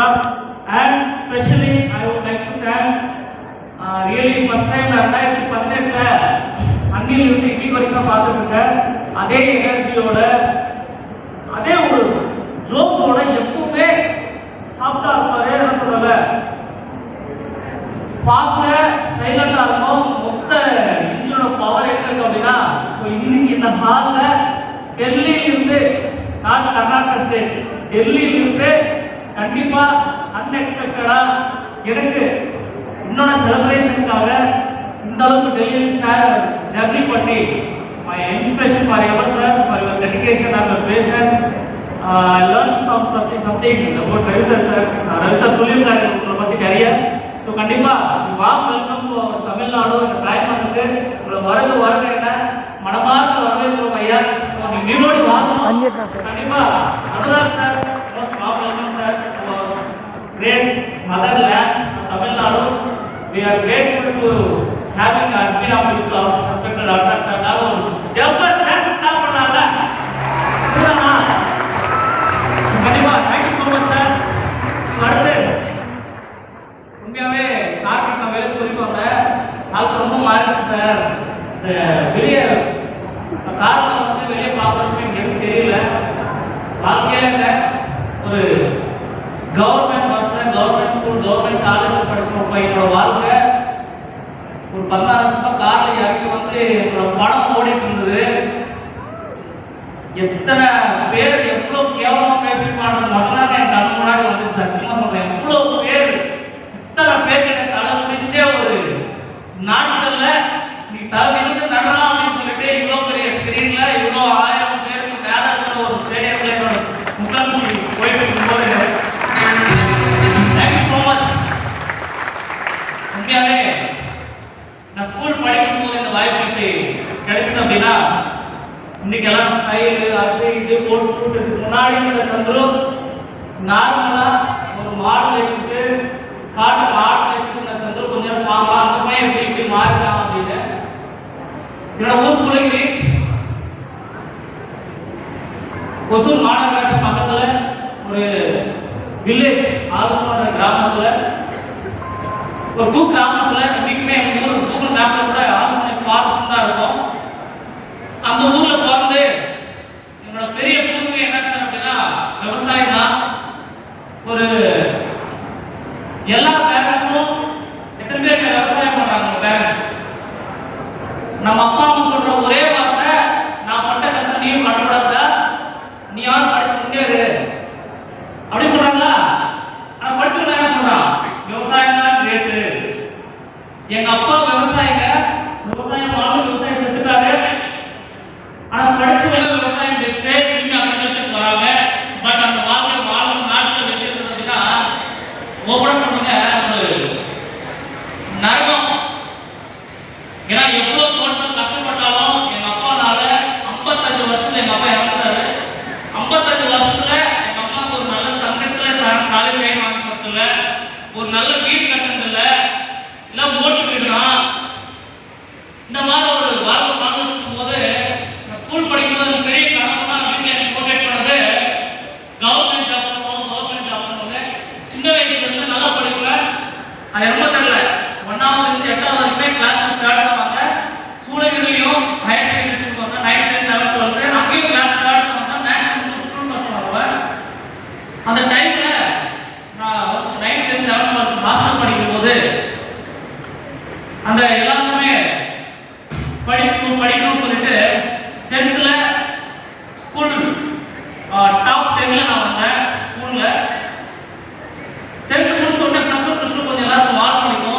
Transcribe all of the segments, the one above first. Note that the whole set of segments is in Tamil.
Madam, and especially I would like to thank really first time 2018 அன்னில் இருந்து இன்னைக்கு வரைக்கும் பார்த்துட்டு இருக்கேன். அதே எனர்ஜியோட அதே ஒரு ஜோக்ஸோட எப்பவுமே சாப்பிட்டா இருப்பாரு. என்ன சொல்றல பார்க்க சைலண்டா இருக்கும். மொத்த இன்ஜினோட பவர் எங்க இருக்கு அப்படின்னா இன்னைக்கு இந்த ஹால்ல டெல்லியில இருந்து நான் கர்நாடகா ஸ்டேட் டெல்லியில இருந்து கண்டிப்பா அன்எக்ஸ்பெக்டடா எனக்கு இன்னொரு செலிப்ரேஷனுக்காக இந்த அளவுக்கு டெல்லியில் ஜர்னி பண்ணி my inspiration for ever sir for your dedication and your fashion. I learned from something about Ravi sir. Ravi sir சொல்லியிருக்காரு உங்களை பத்தி நிறைய. ஸோ கண்டிப்பா வார்ம் வெல்கம் டு தமிழ்நாடு இந்த பிராய்மனுக்கு உங்களை வருக என்ன மனமார்ந்த வரவேற்கிறோம் ஐயா. நீங்களோடு வாங்கணும் கண்டிப்பா. Anurag sir most warm welcome sir. Great mother land Tamil Nadu. We are grateful to having admin office of respected Anurak sir. நான் ஒரு ஜபர்தஸ்த் கால் பண்ணாங்க. புரியுதா? கண்டிப்பா தேங்க்யூ ஸோ மச் சார். அடுத்து உண்மையாவே சார்கிட்ட நான் வேலை சொல்லிட்டு வந்தேன். அது ரொம்ப மாறிடுச்சு சார். இந்த வெளியே காரணம் வந்து வெளியே பார்க்கணும்னு எனக்கு தெரியல. வாழ்க்கையில ஒரு கவர்மெண்ட் பஸ்ல கவர்மெண்ட் ஸ்கூல் கவர்மெண்ட் காலேஜ் படிச்ச பையனோட வாழ்க்கை ஒரு 16 வருஷமா கார்ல இறங்கி வந்து என்னோட படம் ஓடிட்டு இருந்தது. எத்தனை பேர் எவ்வளவு கேவலமா பேசிருப்பாங்க மட்டும்தான் என் கண்ணு முன்னாடி வந்து சத்தியமா சொல்றேன். எவ்வளவு பேர் இத்தனை பேர் எனக்கு தலை முடிஞ்ச ஒரு நாட்கள்ல நீ தலைவிருந்து நடலாம் அப்படின்னு சொல்லிட்டு இவ்வளவு பெரிய ஸ்கிரீன்ல இவ்வளவு 1000 பேருக்கு மேல இருக்கிற ஒரு ஸ்டேடியம்ல என்னோட முகாமிச்சு போயிட்டு இருக்கும்போது தேங்க்யூ ஸோ மச். உண்மையாவே நான் ஸ்கூல் படிக்கும் போது இந்த வாய்ப்பு கிடைச்சது அப்படின்னா இன்னைக்கு எல்லாம் ஸ்டைலு அது இது போட்டு ஷூட்டுக்கு முன்னாடி இந்த சந்துரு நார்மலா ஒரு மாடல் வச்சுட்டு காட்டுக்கு ஆட்டு வச்சுட்டு இந்த சந்துரு கொஞ்சம் நேரம் பாப்பா அந்த பையன் எப்படி இப்படி மாறிட்டான் அப்படின்னு. என்னோட ஊர் சூளகிரி ஒசூர் மாநகராட்சி பக்கத்துல ஒரு வில்லேஜ் ஆலோசனை கிராமத்துல ஒரு கிராமத்துல இன்னைக்குமே எங்க ஊர் கூகுள் மேப்ல கூட ஆலோசனை ஃபாரஸ்ட் தான் இருக்கும். அந்த ஊர்ல பிறந்து என்னோட பெரிய பூர்வீகம் என்ன சார் அப்படின்னா விவசாயம் தான். ஒரு எல்லா பேரண்ட்ஸும் எத்தனை பேர் விவசாயம் பண்றாங்க பேரண்ட்ஸ். நம்ம அப்பா அம்மா சொல்ற ஒரே வார்த்தை நான் பட்ட கஷ்டம் நீயும் படக்கூடாதா, நீ யாரும் படிச்சு முன்னேறு அப்படி சொல்றாங்களா? ஆனா படிச்சுட்டு என்ன சொல்றான் விவசாயம் தான் கிரேட்டு. எங்க அப்பா விவசாயிங்க விவசாயம் வாழ்ந்து விவசாயம் செத்துட்டாரு. ஆனா படிச்சவங்க விவசாயம் பெஸ்ட் திரும்பி அக்ரிகல்ச்சர் வராங்க. பட் அந்த வாழ்க்கை வாழும் நாட்டில் வெற்றிருந்தது அப்படின்னா ஓப்பனா சொல்லுங்க ஒரு நரகம். ஏன்னா எவ்வளவு தோட்டம் கஷ்டப்பட்டாலும் எங்க அப்பானால 55 வருஷத்துல எங்க அப்பா இறந்துட்டாரு. 55 வருஷத்துல எங்க அம்மாவுக்கு ஒரு நல்ல தங்கத்துல காலேஜ் செயின் வாங்கி கொடுத்ததில்ல, ஒரு நல்ல வீடு கட்டினதில்ல, இல்ல ஓட்டு வீடுதான். இந்த மாதிரி ஒரு வாழ்க்கை வாழ்ந்துட்டு போது ஸ்கூல் படிக்கும்போது பெரிய கனவுனா வீட்டில் எனக்கு மோட்டிவேட் பண்ணது கவர்மெண்ட் ஜாப் பண்ணுவோம் கவர்மெண்ட் ஜாப் பண்ணுவோம். சின்ன வயசுல இருந்து நல்லா படிப்பேன். அது ரொம்ப தெரியல 1வது இருந்து 8வது வரைக்கும் கிளாஸ் 3rd தான் வந்தேன். சூளகிரிலையும் ஹையர் செகண்டரி ஸ்கூல் வந்தேன். 9th 10th 11th அங்கேயும் கிளாஸ் 3rd தான் வந்தேன். மேக்ஸிமம் ஸ்கூல் பஸ் வருவேன். அந்த டைம்ல நான் 9th 10th 11th 12th hostel படிக்கும் போது அந்த எல்லாருமே படிக்கணும்னு சொல்லிட்டு 10th ஸ்கூல் டாப் 10ல நான் வந்தேன். ஸ்கூல்ல 10th முடிச்ச உடனே +1 +2 கொஞ்சம் எல்லாருக்கும் வால் பண்ணிக்கும்.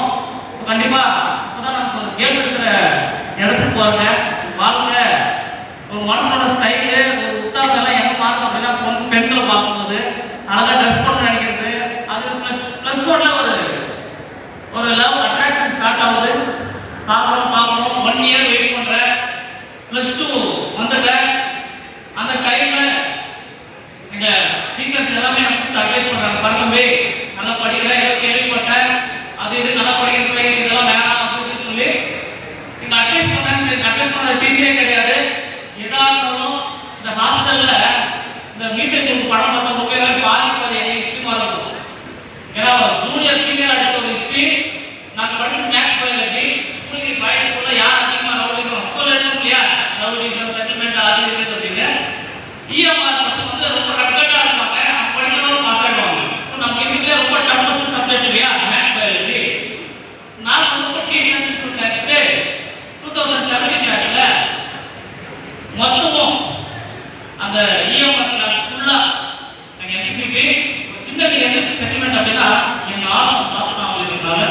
சின்ன என்எஸ்சி செட்டில்மெண்ட் அப்படின்னா எங்க ஆளும் பார்த்துட்டாங்க.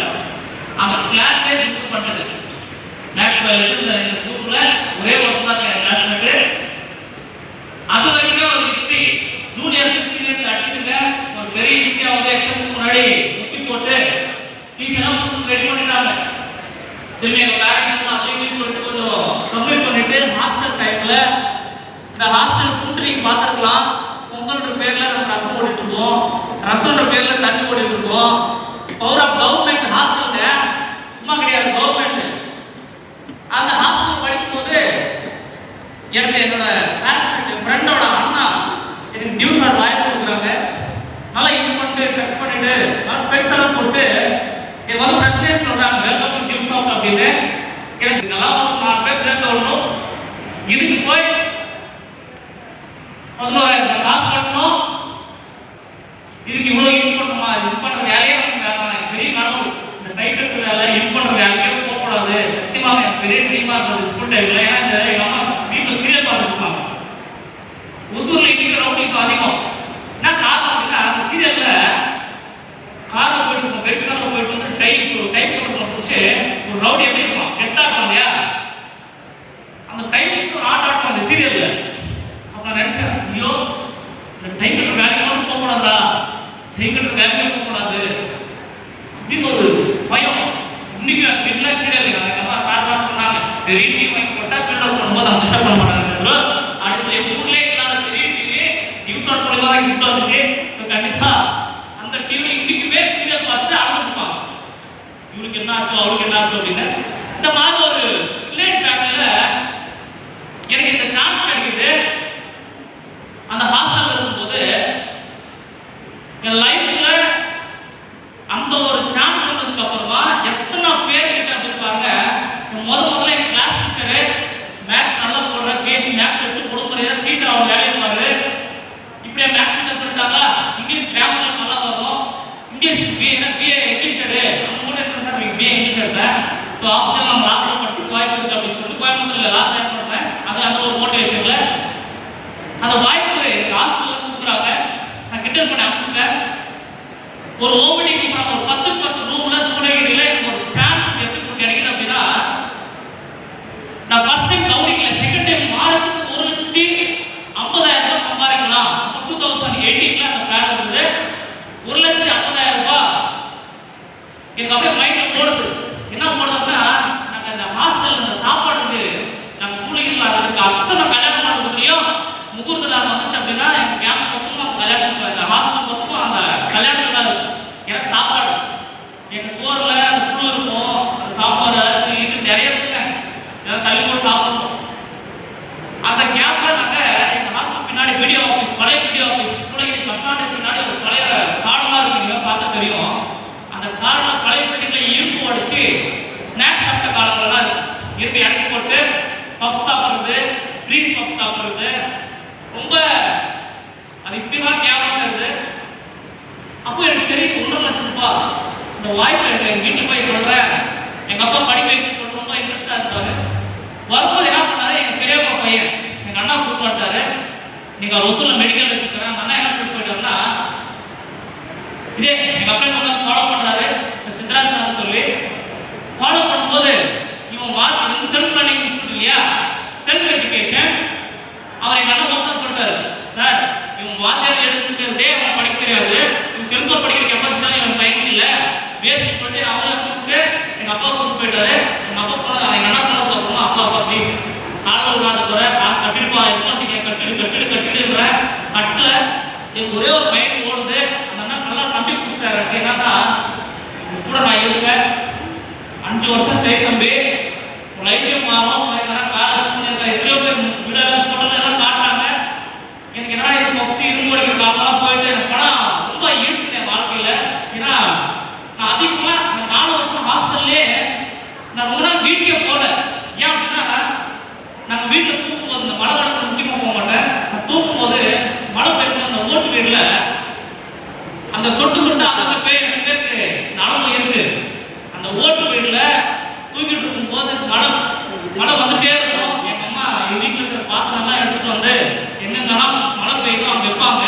அந்த கிளாஸே ஃபிக்ஸ் பண்ணது மேக்ஸ் பயாலஜி இந்த குரூப்ல ஒரே ஒருத்தர் தான் என் கிளாஸ்மேட்டு. அது வரைக்கும் ஒரு ஹிஸ்டரி ஜூனியர்ஸ் சீனியர்ஸ் அடிச்சுட்டுங்க ஒரு பெரிய ஹிஸ்டரியா வந்து எக்ஸாமுக்கு முன்னாடி முட்டி போட்டு டீச்சர்லாம் ரெடி பண்ணிட்டாங்க. திரும்பி எங்க பேரண்ட்ஸ் அப்படின்னு சொல்லிட்டு கொஞ்சம் கம்ப்ளீட் பண்ணிட்டு ஹாஸ்டல் டைம்ல இந்த ஹாஸ்டல் ஃபுட் நீங்க பார்த்துருக்கலாம். பொங்கல்ன்ற பேர்ல நம்ம ரசம் ஓடிட்டு இருக்கோம், ரசம்ன்ற பேர்ல தண்ணி ஓடிட்டு இருக்கோம். பவர் ஆஃப் கவர்மெண்ட் ஹாஸ்டல்ங்க, சும்மா கிடையாது கவர்மெண்ட். அந்த ஹாஸ்டல் படிக்கும் போது எனக்கு என்னோட கிளாஸ்மேட் ஃப்ரெண்டோட அண்ணா எனக்கு நியூஸ் ஆட் வாய்ப்பு கொடுக்குறாங்க. நல்லா இது பண்ணிட்டு கட் பண்ணிட்டு நல்லா ஸ்பெக்ஸ் எல்லாம் போட்டு எனக்கு வந்து பிரச்சனையே சொல்றாங்க வெல்கம் டு நியூஸ் ஆஃப் அப்படின்னு. எனக்கு இதெல்லாம் நான் பேசுறேன் தோணும். இதுக்கு போய் 11,000 காசு கட்டணும், இதுக்கு இவ்வளவு இது பண்ணுமா, இது பண்ற வேலையே எனக்கு பெரிய கனவு. இந்த டைட்டில் வேலை இது பண்ற வேலையே போகக்கூடாது. சத்தியமாக எனக்கு பெரிய ட்ரீமா இருந்தது ஸ்கூல் டைம்ல. ஏன்னா இந்த எங்க அம்மா வீட்டில் சீரியல் பார்த்துருப்பாங்க. ஒசூர்ல இன்னைக்கு ரவுடிஸ் அதிகம். என்ன காரணம் அப்படின்னா அந்த சீரியல்ல காரில் போயிட்டு இருப்போம், பெட்ஸ் காரில் போயிட்டு வந்து டைப் கொடுக்கணும் பிடிச்சி ஒரு ரவுடி எப்படி இருக்கும் கெத்தா இருக்கும் இல்லையா, அந்த டைம்ஸ் ஒரு ஆட்டம் அந்த சீரியல்ல. அப்ப நான் நினைச்சேன் ஐயோ இந்த டைட்டில் வேலைக்கு மட்டும் போகக்கூடாதா, டைட்டில் வேலைக்கு போகக்கூடாது அப்படின்னு ஒரு பயம். இன்னைக்கு வீட்டில் சீரியல் எங்கள் அம்மா சார் சொன்னாங்க பெரிய டிவி வாங்கி போட்டால் ஃபீல்டில் போகும்போது அவங்க டிஸ்டர்ப் பண்ண மாட்டாங்க அப்படின்னு சொல்லி ஊர்லேயே இல்லாத பெரிய டிவி நியூஸ் ஆட் மூலியமா தான் கிஃப்ட் வந்துச்சு. கண்டிப்பா அந்த டிவி இன்னைக்குமே சீரியல் பார்த்து அழுதுப்பாங்க இவளுக்கு என்ன ஆச்சு அவளுக்கு என்ன ஆச்சு அப்படின்னு. இந்த மாதிரி ஒரு வில்லேஜ் ஃபேமிலியில எனக்கு இந்த சான்ஸ் கிடைக்குது. அந்த ஹாஸ்டல் இருக்கும்போது என் லைஃப்ல அந்த ஒரு சான்ஸ் வந்ததுக்கு அப்புறமா எத்தனை பேர் கிட்ட அப்படின்னு பாருங்க. முதல்ல என் கிளாஸ் டீச்சரு மேக்ஸ் நல்லா போடுற பேசி மேக்ஸ் வச்சு கொடுக்குற டீச்சர் அவங்க வேலையை பாரு. இப்படியே மேக்ஸ் டீச்சர் சொல்லிட்டாங்க இங்கிலீஷ் கிராமர் நல்லா வரும், இங்கிலீஷ் பிஏ இங்கிலீஷ் எடு மோட்டிவேஷன் சார் பிஏ இங்கிலீஷ் எடுத்தேன். ஸோ ஆப்ஷன் நம்ம லாஸ்ட்ல படிச்சு வாய்ப்பு இருக்கு அப்படின்னு சொல்லிட்டு கோயம்புத்தூர்ல லாஸ்ட் டைம் பண்ணுறேன். அது அந்த ஒரு மோட்டிவேஷன்ல அந்த வாய்ப்பு ஹாஸ்டல்ல கொடுக்குறாங்க. நான் கிட்ட பண்ண அமைச்சுட்டேன். ஒரு ஓபனிங் ப்ரோக்ராம் ஒரு 10 ரூம்ல சூளகிரியில எனக்கு ஒரு சான்ஸ் எப்படி கிடைக்குது அப்படின்னா நான் ஃபர்ஸ்ட் டைம் கவுனிங்ல செகண்ட் டைம் மாதத்துக்கு 1,50,000 ரூபாய் சம்பாதிக்கலாம். 2018ல அந்த பிளான் இருந்தது. 1,50,000 ரூபாய் எனக்கு அப்படியே மைண்ட்ல போடுது. என்ன போடுதுன்னா நாங்க இந்த ஹாஸ்டல் இந்த சாப்பாடுக்கு நாங்க சூளகிரியில் அதுக்கு அத்தனை கல்யாணம் பண்ணுறதுலையும் முகூர்த்த நாள் வந்துச்சு அப்படின்னா எங்க கேம்ப் மொத்தமும் கல்யாணம் இந்த ஹாஸ்டல் மொத்தமும் அந்த கல்யாணம் தான் இருக்கும். ஏன்னா சாப்பாடு எங்க ஸ்டோர்ல அந்த புழு இருக்கும், அந்த சாப்பாடு அது இது நிறைய இருக்குங்க, தள்ளி போட்டு சாப்பிடணும். அந்த கேம்ப்ல நாங்க எங்க ஹாஸ்டல் பின்னாடி வீடியோ ஆஃபீஸ், பழைய வீடியோ ஆஃபீஸ் சூளகிரி பஸ் ஸ்டாண்டுக்கு பின்னாடி ஒரு பழைய கார்டெல்லாம் இருக்குங்க பார்த்தா தெரியும். அந்த கார்ல பழைய பில்டிங்ல இரும்பு அடிச்சு ஸ்நாக்ஸ் சாப்பிட்ட காலங்கள்லாம் இருக்கு. இரும்பு இறக்கி போட்டு பப்ஸ் சாப்பிடுறது, ஃப்ரீஸ் பப்ஸ் சாப்பிடுறது ரொம்ப அது இப்படிதான் ஞாபகம் வருது. அப்போ எனக்கு தெரியும் 1,00,000 ரூபாய் இந்த வாய்ப்பு எங்க வீட்டுக்கு போய் சொல்றேன். எங்க அப்பா படிக்க சொல்ல ரொம்ப இன்ட்ரெஸ்டா இருப்பாரு. வரும்போது என்ன பண்ணாரு, எங்க பெரியப்பா பையன் எங்க அண்ணா கூப்பிட்டு வந்துட்டாரு. நீங்க ஒசூர்ல மெடிக்கல் வச்சுக்கிறேன். அண்ணா என்ன சொல்லி போயிட்டாருன்னா இதே எங்க அப்பா என்ன ஃபாலோ பண்றாரு சித்ராசன் சொல்லி ஃபாலோ பண்ணும்போது இவன் வார்த்தை செல்ஃப் லேர்னிங் இன்ஸ்டிடியூட் இல்லையா, செல்ஃப் எஜுகேஷன். அவர் எங்க அண்ணா ஓப்பனா சொல்லிட்டாரு, சார் இவன் வாத்தியார் எடுத்துக்கிறதே அவன் படிக்க தெரியாது, இவன் செல்ஃபா படிக்கிற கெப்பாசிட்டி இவன் பையன் இல்லை பேசிக் சொல்லிட்டு அவங்கள கூப்பிட்டு எங்க அப்பா கூப்பிட்டு போயிட்டாரு. எங்க அப்பா போன எங்க அண்ணா போனதுக்கு அப்புறமா அப்பா ப்ளீஸ் காலையில் விடாத போற காசு கட்டிடுப்பா எல்லாம் கட்டிடுன்ற கட்டல எங்க ஒரே ஒரு பையன் ஓடுது. அந்த அண்ணா நல்லா நம்பி கொடுத்தாரு. என்னன்னா கூட நான் இருக்கேன் 5 வருஷம் சரி தம்பி லைஃப்லயும் மாறும் காலேஜ் பண்ணிருக்கேன். எத்தனையோ பேர் வீடால போட்டது எல்லாம் காட்டுறாங்க. எனக்கு என்ன இது மொக்சி இரும்பு அடிக்கிற காலெல்லாம் போயிட்டு எனக்கு படம் ரொம்ப ஈர்த்துட்டேன் வாழ்க்கையில. ஏன்னா நான் அதிகமா 4 வருஷம் ஹாஸ்டல்லே நான் ரொம்ப நாள் வீட்டுக்கே போல. ஏன் அப்படின்னா நாங்க வீட்டுல தூக்கும்போது இந்த மழை காலத்துல முக்கியமா போக மாட்டேன். நான் தூக்கும் போது மழை பெய்யும் அந்த ஓட்டு வீடுல அந்த சொட்டு சொட்டு அந்த பேர் பேருக்கு நடவு இருக்கு. அந்த ஓட்டு வீடுல தூக்கிட்டு இருக்கும் போது மழை வந்துட்டே இருக்கும். எங்க அம்மா எங்க வீட்டுல இருக்கிற பாத்திரம்லாம் எடுத்துட்டு வந்து எங்கெங்கெல்லாம் மழை பெய்யும் அவங்க வைப்பாங்க.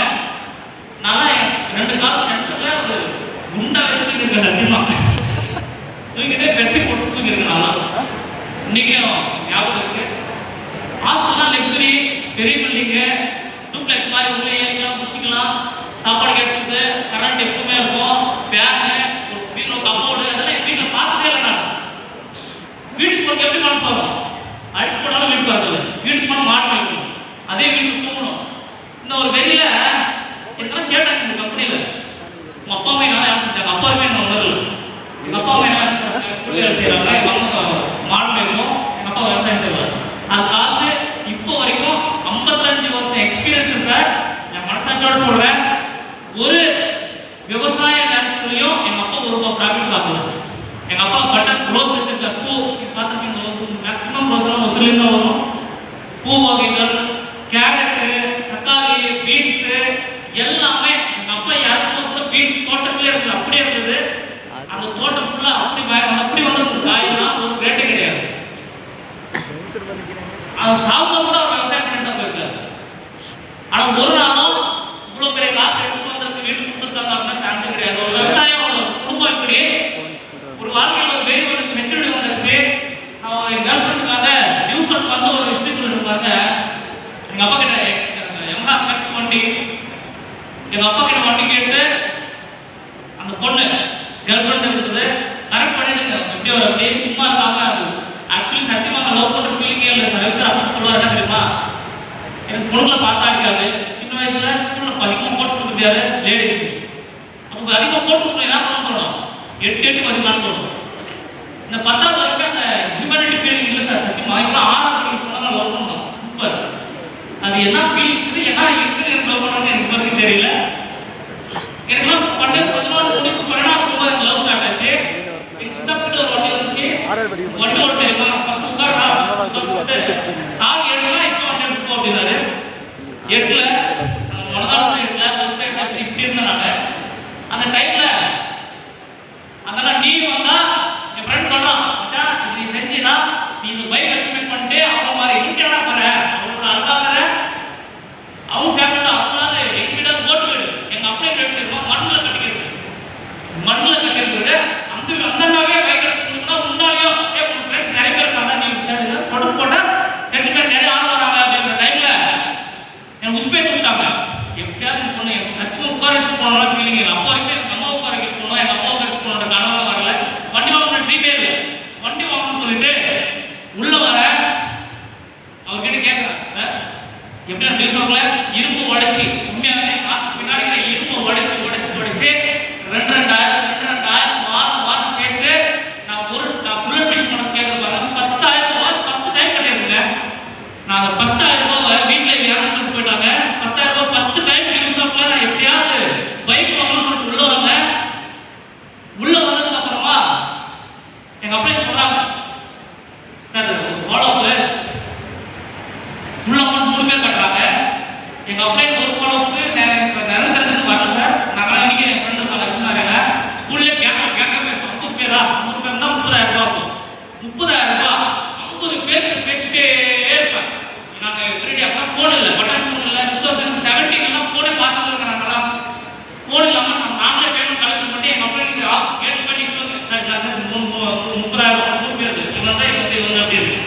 நான் 2 கால் தூங்கிட்டு பெட்ஷீட் போட்டு தூங்கிருக்கனால இன்னைக்கும் ஞாபகம் இருக்கு. ஹாஸ்டல்லாம் லக்ஸுரி, பெரிய பில்டிங்கு, டூப்ளெக்ஸ் மாதிரி உள்ள ஏறிக்கலாம், குச்சிக்கலாம், சாப்பாடு கிடைச்சிது, கரண்ட் எப்பவுமே இருக்கும், ஃபேனு, ஒரு பீரோ, கப்போர்டு, அதெல்லாம் என் வீட்டில் பார்த்ததே இல்லை. நான் வீட்டுக்கு போக எப்படி மனசு வரும்? அடிச்சு போனாலும் வீட்டுக்கு வரதில்லை, வீட்டுக்கு போனால் மாட்டு வைக்கணும், அதே வீட்டுக்கு தூங்கணும். இந்த ஒரு வெளியில என்னெல்லாம் கேட்டாங்க இந்த கம்பெனியில், உங்கள் அப்பா அம்மா என்ன வேலை செஞ்சாங்க? அப்பாவுமே என்ன உணரல. எங்கள் அப்பா அம்மா என்ன வேலை செய்கிறாங்க? எங்கள் அம்மா மாடு மேய்க்கணும், எங்கள் அப்பா விவசாயம் செய்வார். அது காசு இப்போ வரைக்கும் 55 வருஷம் எக்ஸ்பீரியன்ஸ் சார். என் மனசாட்சியோட சொல்றேன், ஒரு விவசாய நேரத்துலையும் எங்க அப்பா ஒரு ரூபாய் ப்ராஃபிட் பார்க்கல. எங்க அப்பா பட்டன் ரோஸ் வச்சிருக்க பூ பார்த்துருக்கீங்க, மேக்ஸிமம் ரோஸ் எல்லாம் முஸ்லீம் தான் வரும். பூ வகைகள், கேரட்டு, தக்காளி, பீன்ஸ் எல்லாமே எங்க அப்பா யாருக்கும் கூட பீன்ஸ் தோட்டத்திலே இருக்குது, அப்படியே இருக்குது. அந்த தோட்டம் ஃபுல்லா அப்படி வந்து காயெல்லாம் ஒரு ரேட்டே கிடையாது. அவன் சாப்பிட கூட அவர் விவசாயம் பண்ணிட்டு தான் போயிருக்காரு. ஆனா ஒரு நாளும் இவ்வளவு பெரிய காசு எடுத்து வந்து வீடு கொடுத்துருக்காங்க அப்படின்னா சான்ஸ் கிடையாது. ஒரு விவசாயம் குடும்பம் இப்படி ஒரு வாழ்க்கையில் ஒரு வெறி வந்துச்சு, மெச்சூரிட்டி வந்துருச்சு. அவன் என் கேர்ள் ஃப்ரெண்டுக்காக நியூஸ் வந்து ஒரு விஷயம் சொல்லிட்டு பாருங்க. எங்க அப்பா கிட்ட எம்ஹா மேக்ஸ் வண்டி, எங்க அப்பா கிட்ட வண்டி கேட்டு அந்த பொண்ணு கேர்ள் ஃப்ரெண்ட் இருக்குது, கரெக்ட் பண்ணிடுங்க எப்படி ஒரு அப்படி சும்மா இருக்காங்க. அது ஆக்சுவலி சத்தியமா லவ் பண்ற ஃபீலிங்கே இல்லை சார். அப்படின்னு சொல்லுவாரு, என்ன தெரியுமா, எனக்கு பொண்ணுங்களை பார்த்தா இருக்காது. சின்ன வயசுல ஸ்கூல்ல அதிகமாக போட்டு கொடுக்குறது யாரு? லேடிஸ். அப்போ அதிகமாக போட்டு கொடுக்கணும், என்ன பண்ண போனோம்? 8 பதினாலு போகணும். இந்த 10வது வரைக்கும் அந்த ஹியூமனிட்டி ஃபீலிங் இல்லை சார். சத்தியமா இப்போ 6வது படிக்க போனால் லவ் பண்ணணும். சூப்பர். அது என்ன ஃபீல் இருக்குது, என்ன இருக்குன்னு எனக்கு லவ் பண்ணணும்னு எனக்கு வரைக்கும் தெரியல. எனக்குலாம் 12 14 முடிச்சு 12வது போகும்போது எனக்கு லவ் ஸ்டார்ட் ஆச்சு. எனக்கு சித்தப்பிட்டு ஒரு வண்டி வந்துச்சு. வண்டி ஓட்ட தெரியுமா? ஃபர்ஸ்ட் உட்காரா கால் ஏழுலாம் இப்போ வருஷம் இருக்கும் அப்படின்னாரு. 8ல மனதாலும் 8ல விவசாயத்தை இப்படி இருந்தனால அந்த டைம்ல அதெல்லாம் நீ வந்தா என் ஃப்ரெண்ட் சொல்றான், மச்சா இது நீ செஞ்சினா நீ இந்த பைக் எக்ஸ்பெக்ட் பண்ணிட்டு அவன் மாதிரி இன்டேனா போற அவனோட அல்லாதற அவன் ஃபேமிலியோட அல்லாத எங்க வீட போட்டு வீடு எங்க அப்பா வீடு இருக்கும், மண்ணில் கட்டிருக்கு. அந்த அண்ணாவே பைக் எடுத்துக்கணும்னா முன்னாலேயும் உன் ஃப்ரெண்ட்ஸ் நிறைய பேர் இருக்காங்க, நீ தொடர்பு போட்டா சென்டிமெண்ட் நிறைய ஆள் வராங்க அப்படிங்கிற டைம்ல எனக்கு உஸ்பே தூக்கிட்டாங்க. எப்படியாவது பொண்ணு சத்தியமா உட்கார வச்சு போனோம்னா ஃபீலிங் இல்லை. அப்பா வரைக்கும் எங்க அம்மா உட்கார வைக்க போனோம், எங்க அப்பா உட்கார வச்சு போனோட கனவு வரல. வண்டி வாங்கணும் ட்ரீமே இல்லை. வண்டி வாங்கணும்னு சொல்லிட்டு உள்ள வர அவர்கிட்ட கேட்கிறேன், சார் எப்படி நான் டியூசோக்ல இரும்பு உடைச்சி உண்மையாவே காசு பின்னாடி இரும்பு உடைச்சு 2,000 மார்க் சேர்த்து நான் புல்லட் மிஷின் பண்ண கேட்கறேன். 10,000 10 டைம் கட்டியிருக்கேன். நான் அந்த 10,000 ரூபாவை வீட்டில் யாரும் சொல்லிட்டு போயிட்டாங்க. 10,000 ரூபாய் 10 டைம் யூஸ் ஆகல. நான் எப்படியாவது பைக் வாங்கணும்னு சொல்லிட்டு உள்ள வந்தேன். உள்ள வந்ததுக்கு அப்புறமா எங்க அப்பா சொல்றாங்க, சார் ஃபாலோப்பு உள்ள அமௌண்ட் 3 பேர் கட்டுறாங்க. எங்க அப்பா ஒரு ஃபாலோப்புக்கு நிறைய வரல சார். நாங்கள் இன்னைக்கு என் ஃப்ரெண்டு ஸ்கூல்ல கேட்க பேசுவோம். 50 பேரா 50 பேர் தான் 30,000 ரூபாய் ஆகும். 30,000 ரூபாய் 50 பேருக்கு பேசிட்டே இருப்பேன். நாங்க எவ்ரிடே அப்பா போன் இல்லை, பட்டன் போன் இல்லை. 2017 எல்லாம் போனே பார்த்தது இருக்கு. நாங்களாம் போன் இல்லாம நாங்களே பேமெண்ட் கலெக்ஷன் பண்ணி எங்க அப்பா நீங்க ஆஃபீஸ் கேட்டு பண்ணி 30,000 ரூபாய் 3 பேருக்கு இவங்க தான் இவங்க அப்படி இருக்கு.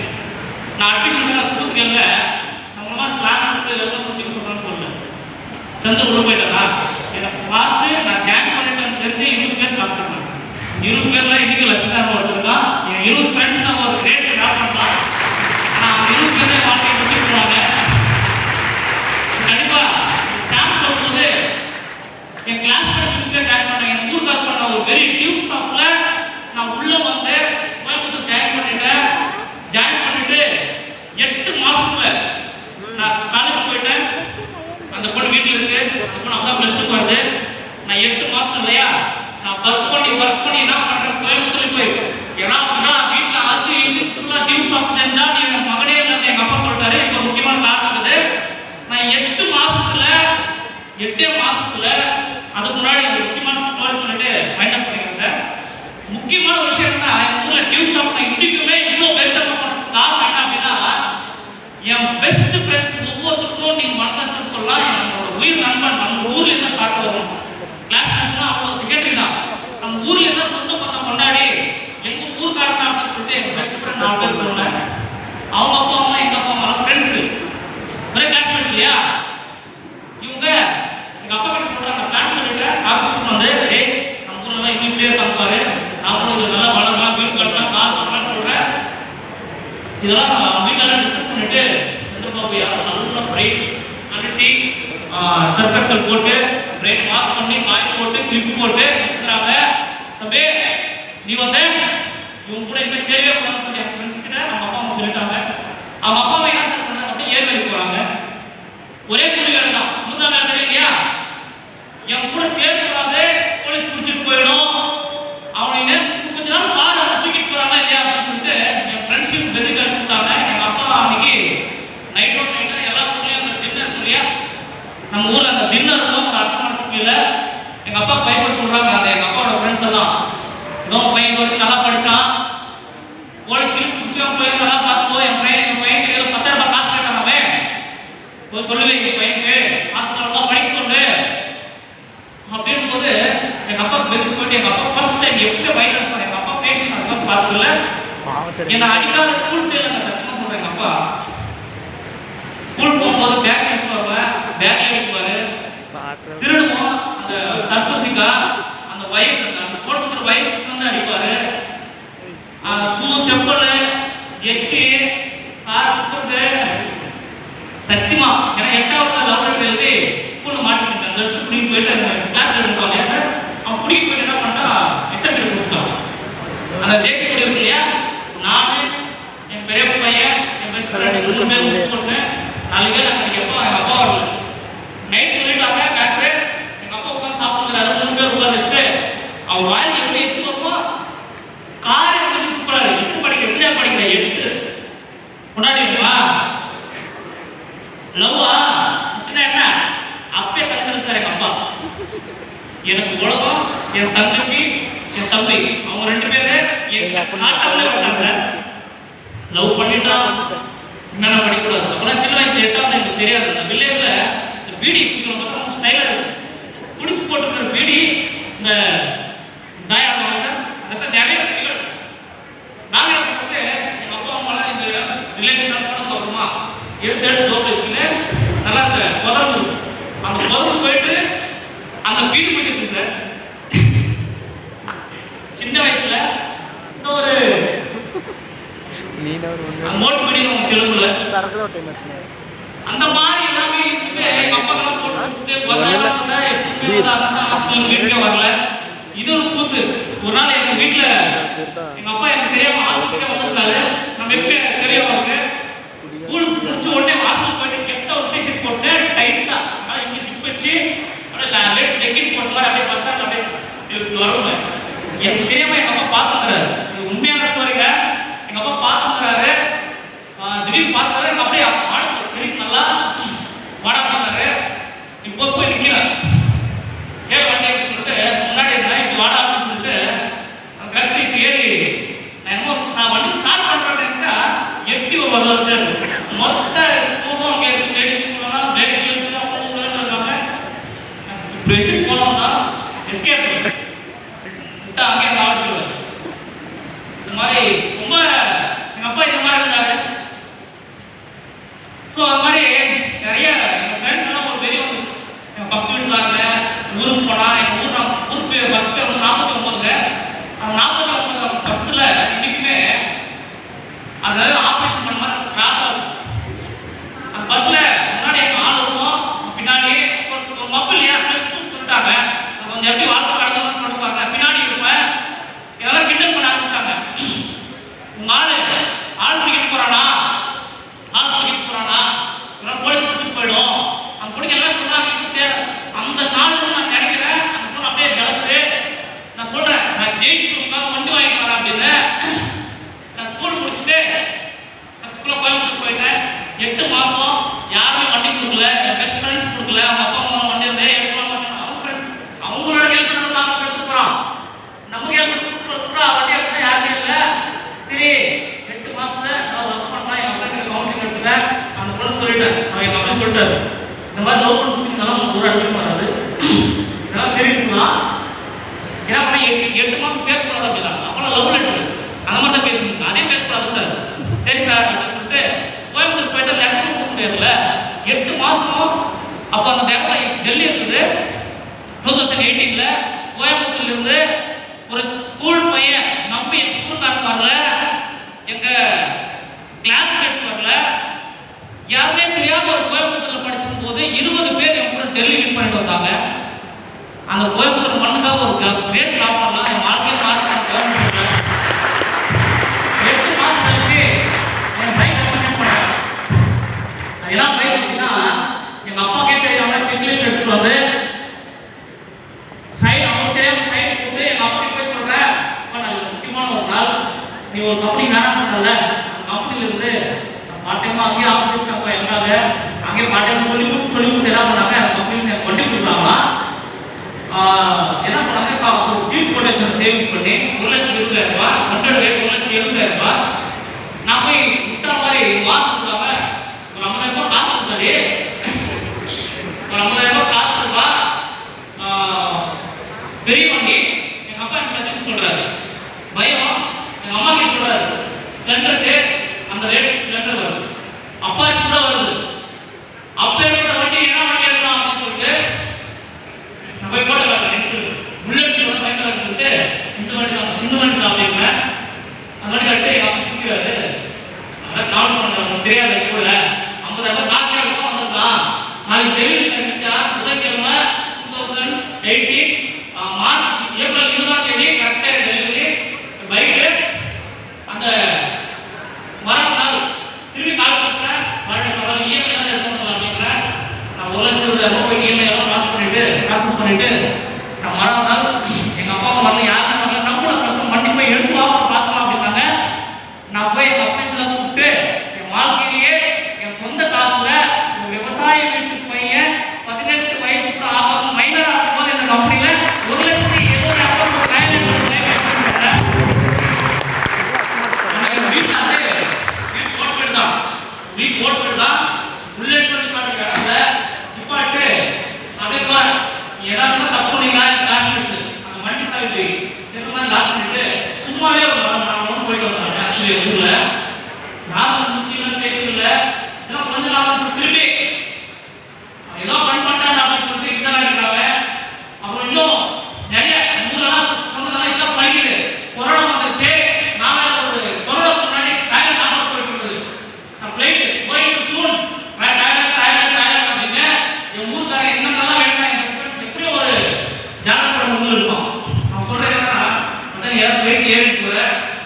நான் அட்மிஷன் கொடுத்துக்கல, நம்ம மாதிரி பிளான் கொடுத்து எவ்வளோ கொடுத்து சொல்றேன்னு சொல்லல. சந்தூர் உள்ள போயிட்டா என்னை பார்த்து நான் ஜாயின் பண்ணிட்டேன்னு தெரிஞ்சு 20 பேர் காசு கட்டணும். 20 பேர்ல இன்னைக்கு லட்சம் ஒருத்தருக்கா என் 20 ஃப்ரெண்ட்ஸ் நான் ஒரு ரேட் ட்ராப் பண்ணலாம். ஆனால் 20 பேர் வாழ்க்கையை முடிச்சுருவாங்க. கண்டிப்பா சான்ஸ் வரும்போது என் கிளாஸ் பேர் ஜாயின் பண்ணேன். என் ஊருக்கார் பண்ண ஒரு வெரி டியூப்ஸ் ஆஃப்ல நான் உள்ள வந்து கோயம்புத்தூர் ஜாயின் பண்ணிட்டேன். ஜாயின் பண்ணிட்டு 8 மாசத்துல நான் காலேஜ் போயிட்டேன். அந்த பொண்ணு வீட்டில் இருக்கு. அந்த பொண்ணு அப்பதான் +2 வருது. நான் 8 மாசம் இல்லையா நான் ஒர்க் பண்ணி என்ன பண்றேன், கோயம்புத்தூர் போய் ஏன்னா வீட்டில் அது இது ஃபுல்லாக டியூஸ் ஆஃப் செஞ்சா நீ என் மகனே இல்லைன்னு எங்க அப்பா சொல்லிட்டாரு. இப்போ முக்கியமான காரணம் இருக்குது. நான் 8 மாசத்துல அதுக்கு முன்னாடி ஒரு முக்கியமான ஸ்டோரி சொல்லிட்டு மைண்ட் அப் பண்ணிக்கிறேன் சார். முக்கியமான ஒரு விஷயம் என்ன, என் ஊர்ல டியூஸ் ஆஃப் நான் இன்னைக்குமே இவ்வளோ வெறுத்தமா பண்ணுறதுக்கு காரணம் என்ன அப்படின்னா, என் பெஸ்ட் ஃப்ரெண்ட்ஸ் ஒவ்வொருத்தருக்கும் நீங்க மனசாட்சி சொல்லலாம். என்னோட உயிர் நண்பன் நம்ம ஊர்ல இருந்தா ஸ்டார்ட் வரும். கிளாஸ் அவ்வளோ செகண்டரி தான். நம்ம ஊர்ல இருந்தா சொந்த பந்தம் கொண்டாடி எங்க இதெல்லாம் வீட்டில் டிஸ்கஸ் பண்ணிட்டு போய் நல்லா பிரைட் அனுட்டி சர்ஃப் எக்ஸல் போட்டு பிரைட் வாஷ் பண்ணி காயில் போட்டு கிளிப் போட்டு எடுத்துறாங்க. தம்பி நீ வந்து இவங்க கூட இனிமேல் சேவே பண்ணணும்னு சொல்லி என் ஃப்ரெண்ட்ஸ் கிட்ட அவங்க அப்பா அம்மா சொல்லிட்டாங்க. அவங்க அப்பா அம்மா என்ன சார் பண்ணாங்க அப்படியே ஏர் வேலைக்கு போறாங்க. ஒரே கூலி வேலை தான். மூணாவது வேலை இல்லையா, என் கூட சேர்த்துறாது போலீஸ் பிடிச்சிட்டு போயிடும், அவனை கொஞ்ச நாள் பாரு தூக்கிட்டு போறாங்க இல்லையா அப்படின்னு சொல்லிட்டு என் ஃப்ரெண்ட்ஷிப் பெருக அனுப்பிட்டாங்க. எங்க அப்பா அன்னைக்கு நைட் எல்லா ஊர்லயும் அந்த டின்னர் இல்லையா, நம்ம ஊர்ல அந்த டின்னர் இருக்கும் ஒரு அரசாங்கத்துக்கு இல்லை. எங்க அப்பா பயப்பட்டு விடுறாங்க. அந்த எங்க அப்பாவோட ஃப்ரெண்ட்ஸ் எல்லாம் ஏதோ பையன் வந்து நல்லா படிச்சான், போலீஸ் பிடிச்சா போய் நல்லா பார்த்துக்கோ, என் பையனுக்கு ஏதோ 10,000 ரூபாய் காசு கேட்டாங்கவே போய் சொல்லுவேன் என் பையனுக்கு ஹாஸ்பிட்டல் படிக்க சொல்லு அப்படின்னு போது எங்க அப்பா பெருக்கு போயிட்டு எங்க அப்பா ஃபர்ஸ்ட் டைம் எப்படி வைரஸ் எங்க அப்பா பேஷண்ட் பார்த்ததில்ல. என்ன அடிக்காத ஸ்கூல் செய்யலங்க சத்தியமா சொல்றேன். எங்க அப்பா ஸ்கூல் போகும்போது பேக் யூஸ் பண்ணுவேன், பேக் எடுக்குவாரு, திருடுவோம், அந்த தர்பூசிக்கா அந்த வயிறு அந்த போட்டுக்கிற வயிறு வந்து அடிப்பாரு, ஷூ செப்பல் எச்சி கார் குப்பது சத்தியமா. ஏன்னா 8வது லெவல் எழுதி ஸ்கூல்ல மாட்டிக்கிட்டேன். அந்த குடிக்கு போயிட்டு கிளாஸ்ல இருப்பாங்க சார், அவன் குடிக்கு போயிட்டு என்ன பண்ணா எச்சம் கொடுத்துட்டான். அந்த தேசிய கொடி இருக்கு இல்லையா, நானு என் பெரிய பையன் என் பெஸ்ட் ஃப்ரெண்ட் 3 பேர் போட்டு 4 பேர் அன்னைக்கு அப்பா எங்க அப்பா வரல. நைட் சொல்லிட்டாங்க டாக்டர் எங்க அப்பா உட்காந்து சாப்பிடுறாரு. 3 பேர் உட்காந்து வச்சுட்டு அவர் வாங்கி எப்படி எச்சு வருமோ காரை வந்து கூப்பிடாரு. 8 படிக்கிற படிக்கிற 8 கொண்டாடிடுவா லவ்வா என்ன அப்பே கத்துக்கிற சார் எங்க அப்பா. எனக்கு உலகம் என் தங்கச்சி என் தம்பி அவங்க 2 பேரு காட்டாமலே விட்டாங்க. லவ் பண்ணிட்டான் என்னென்ன படிக்கூடாது. அப்பெல்லாம் சின்ன வயசுல 8வது எனக்கு தெரியாது. அந்த வில்லேஜ்ல பீடி குடிக்கிற பார்த்தா ஸ்டைலா இருக்கும், குடிச்சு போட்டுருக்கிற பீடி இந்த தாயாளம் சார் அதான் நிறைய தெரியல. நாங்க வந்து எங்க அப்பா அம்மாலாம் இந்த ரிலேஷன் போனதுக்கு அப்புறமா எடுத்து ஜோப் வச்சுன்னு நல்லா அந்த குதம்பு அந்த குதம்பு போயிட்டு அந்த பீடி குடிச்சிருக்கு சார். சின்ன வயசுல இந்த ஒரு மோட்டு பீடி நம்ம தெலுங்குல அந்த மாதிரி எல்லாமே இருக்கு. எங்க அப்பா எல்லாம் போட்டு வீட்டுல வரல. இது ஒரு கூத்து. ஒரு நாள் எங்க வீட்டுல எங்க அப்பா எனக்கு தெரியாம ஹாஸ்பிட்டல் வந்திருக்காரு. நம்ம எப்படி தெரியாம இருக்கு ஸ்கூல் முடிச்ச உடனே வாசல் போயிட்டு கெட்ட ஒரு டிஷர்ட் போட்டு டைட்டா இங்க ஜிப் வச்சு லெக்ஸ் லெக்கின்ஸ் போட்டு அப்படியே பஸ் ஸ்டாண்ட் அப்படியே வருவாங்க. எனக்கு தெரியாம எங்க அப்பா பார்த்துக்கிறாரு. இது உண்மையான ஸ்டோரிங்க. எங்க அப்பா பார்த்துக்கிறாரு. திடீர்னு பார்த்தாரு எங்க அப்படியே மாடு நல்லா மாடா பண்ணாரு. இப்போ போய் நிக்கிறார். ஏன் வண்டி அப்படின்னு சொல்லிட்டு முன்னாடி இருந்தா இப்படி வாடா அப்படின்னு சொல்லிட்டு கடைசிக்கு ஏறி நான் வண்டி ஸ்டார்ட் பண்றேன்னு நினைச்சா எப்படி ஒரு வருது மொத்த ஸ்கூலும் அங்கே இருக்கு. லேடிஸ் ஸ்கூல்னா லேடிஸ் இருக்காங்க. இப்படி வச்சு போனோம்னா எஸ்கேப் அங்கே ஆரம்பிச்சுடுவார். இந்த மாதிரி ரொம்ப எங்க அப்பா இந்த மாதிரி இருந்தாரு. ஸோ அது மாதிரி நிறைய எங்க ஃப்ரெண்ட்ஸ் எல்லாம் ஒரு பெரிய எங்க பக்கத்து வீட்டுக்காரங்க ஊருக்கு போனா எங்க ஊருக்கு பஸ் பேர் வந்து 49ங்க. அந்த 49 பஸ்ல இன்னைக்குமே அதாவது ஆபரேஷன் பண்ண மாதிரி கிராஸ் ஆகும். அந்த பஸ்ல முன்னாடி எங்க ஆள் இருக்கும், பின்னாடி ஒரு மக்கள் ஏன் பிளஸ் சொல்லிட்டாங்க கொஞ்சம் எப்படி வாழ்க்கை கடந்தவங்க சொல்லுவாங்க. பின்னாடி இருப்பேன் இதெல்லாம் கிண்டல் பண்ண ஆரம்பிச்சாங்க. உங்க ஆள் பிடிக்கிட்டு போறானா, ஆள் பிடிக்கிட்டு போறானா, இதெல்லாம் போலீஸ் பிடிச்சிட்டு போயிடும். அந்த பிடிக்க எல்லாம் சொல்றாங்க. சேர அந்த நாள் நான் நினைக்கிறேன் அந்த பொண்ணு அப்படியே கிளம்புது. நான் சொல்றேன் நான் ஜெயிச்சுக்காக வண்டி வாங்கிட்டு வரேன் அப்படின்னு. நான் ஸ்கூல் முடிச்சுட்டு ஸ்கூல்ல கோயம்புத்தூர் போயிட்டேன். 8 மாசம் யாருமே வண்டி கொடுக்கல, என் பெஸ்ட் ஃப்ரெண்ட்ஸ் கொடுக்கல. அவங்க அப்பா அம்மா வண்டி வந்து அவங்களோட ஹெல்ப் பண்ண நாம எடுத்து போறோம். நமக்கு ஹெல்ப் கொடுக்குறோம் வண்டி அப்படின்னா யாருமே இல்லை. சரி 8 மாசத்துல நான் லவ் பண்ணலாம். என் அப்பா கிட்ட கவுன்சிலிங் எடுத்துட்டேன். அந்த பொண்ணு சொல்லிட்டேன். அவன் எங்க அப்பா சொல்லிட்டாரு இந்த மாதிரி லவ் பண்ண சுத்தினாலும் ஒரு அட்வைஸ் வராது இதெல்லாம் தெரியுதுங்களா. ஏன்னா அப்ப 8 மாசம் பேசக்கூடாது அப்படின்னா அப்பெல்லாம் லவ் லெட்டர் அந்த மாதிரி தான் பேசணும். அதே பேசக்கூடாது. சரி சார் அப்படின்னு சொல்லிட்டு கோயம்புத்தூர் போயிட்டு லெட்டர் கொடுக்க முடியாதுல்ல. 8 மாசம் அப்போ அந்த இடத்துல டெல்லி இருக்குது. 2018ல கோயம்புத்தூர்ல இருந்து ஒரு ஸ்கூல் பையன் நம்பி ஊருக்கு அனுப்பாருல எங்க கிளாஸ் ஒரு கோயம்புத்தூர்ல படிச்சும் போது 20 பேர் என் கூட டெல்லி வின் பண்ணிட்டு வந்தாங்க. அந்த கோயம்புத்தூர் மண்ணுக்காக ஒரு கிரேட் ஜாப் பண்ணலாம். என் வாழ்க்கையை மாற்றி கோயம்புத்தூர்ல 8 மாசம் கழிச்சு என் பைக் கன்சல்ட் பண்ணேன். ஏன்னா பைக் அப்படின்னா எங்க அப்பாக்கே தெரியாம செக்லிஸ்ட் எடுத்துட்டு வந்து சைன் அவங்க தெரியாம சைன் போட்டு எங்க அப்பா போய் சொல்றேன், முக்கியமான ஒரு நாள் நீ ஒரு கம்பெனி வேணாம் சொன்னல, அந்த கம்பெனில இருந்து பார்ட் டைமா அங்கேயே ஆஃபீஸ் அப்பா இருந்தாங்க, அங்கேயே பார்ட் டைம் சொல்லி கொடுத்து என்ன பண்ணாங்க, அந்த கம்பெனில வண்டி கொடுக்குறாங்களா. என்ன பண்ணாங்க, ஒரு சீட் போட்டு வச்சு சேவிங்ஸ் பண்ணி 1,20,000 ரூபாய் 1,70,000 ரூபாய் நான் போய் விட்டா மாதிரி வாங்கிட்டுருக்காங்க. ஒரு 50,000 ரூபாய் காசு கொடுத்தாரு, ஒரு 50,000 ரூபாய் காசு ரூபா பெரிய வண்டி. எங்க அப்பா எனக்கு சஜஸ்ட் பண்றாரு, பயம். எங்க அம்மா கிட்ட சொல்றாரு, ஸ்ப்ளெண்டருக்கு அந்த ரேட் ஸ்ப்ளெண்டர் வருது, அப்பாச்சி கூட வருது, அப்ப இருக்கிற வண்டி என்ன வண்டி எடுக்கலாம் அப்படின்னு சொல்லிட்டு நான் போய் போட்டு புல்லட் பயங்கர சொல்லிட்டு இந்த வண்டி தான் சின்ன வண்டி தான் அப்படிங்கிறேன். அந்த வண்டி கட்டு எங்க அப்பா சுத்திக்கிறாரு. அதான் கவுண்ட் பண்றாங்க, தெரியாத கூட 50,000 ரூபாய் காசு எடுக்கும் வந்திருக்கான். நாளைக்கு டெலிவரி கண்டிச்சா புதன்கிழமை 2018 மார்ச் ஏப்ரல் 20ஆம் தேதி கரெக்டா டெலிவரி பைக்கு. அந்த மரம் நாள் திரும்பி கால் பண்ணுறேன், பரவாயில்ல இஎம்ஐ எல்லாம் எடுக்கணும் அப்படிங்கிறேன். நான் 1,20,000 ரூபாய் இஎம்ஐ எல்லாம் ப்ராசஸ் பண்ணிட்டு நான் மரம் நாள் எங்க அப்பா அம்மா வரல, யாருமே வரல, நம்ம கூட பிரச்சனை வண்டி போய் எடுத்து வாங்க பார்க்கலாம் அப்படின்னாங்க. நான் போய் எங்க அப்பா கூப்பிட்டு என் வாழ்க்கையிலேயே என் சொந்த காசுல ஒரு விவசாய வீட்டு பையன் 18 வயசு கூட ஆகாம மைனர் ஆகும்போது இந்த கம்பெனில 1,70,000 வீக் ஓட்டு தான் புல்லட் பண்ணி பாட்டு கடந்த நிப்பாட்டு அதே பார் ஏதாவது தப்பு சொன்னீங்களா காசு அந்த வண்டி சாவிட்டு இந்த மாதிரி லாக் பண்ணிட்டு சும்மாவே நான் போயிட்டு வந்தாங்க. ஆக்சுவலி ஊர்ல நான் முச்சில பேச்சு இல்லை, இன்னும் கொஞ்ச நாள் திரும்பி ஏதோ பண்ணிட்டாங்க அப்படின்னு சொல்லிட்டு கிட்ட அடிக்கிறாங்க. அப்புறம் இன்னும் நிறைய ஊர்லாம் சொன்னதெல்லாம் இதெல்லாம் பழகிது. கொரோனா வந்துருச்சு, நான் ஒரு கொரோனாக்கு முன்னாடி தாய்லாந்து நாம போயிட்டு இருந்தது. நான் flight going to soon Thailand அப்படிங்க என் ஊருக்காரங்க என்னென்னலாம் வேணும் என் எக்ஸ்பீரியன்ஸ் எப்படி ஒரு ஜானப்பட ஊர்ல இருக்கும். நான் சொல்றேன் என்னன்னா அதான் யாரும் ஃப்ளைட் ஏறிட்டு போற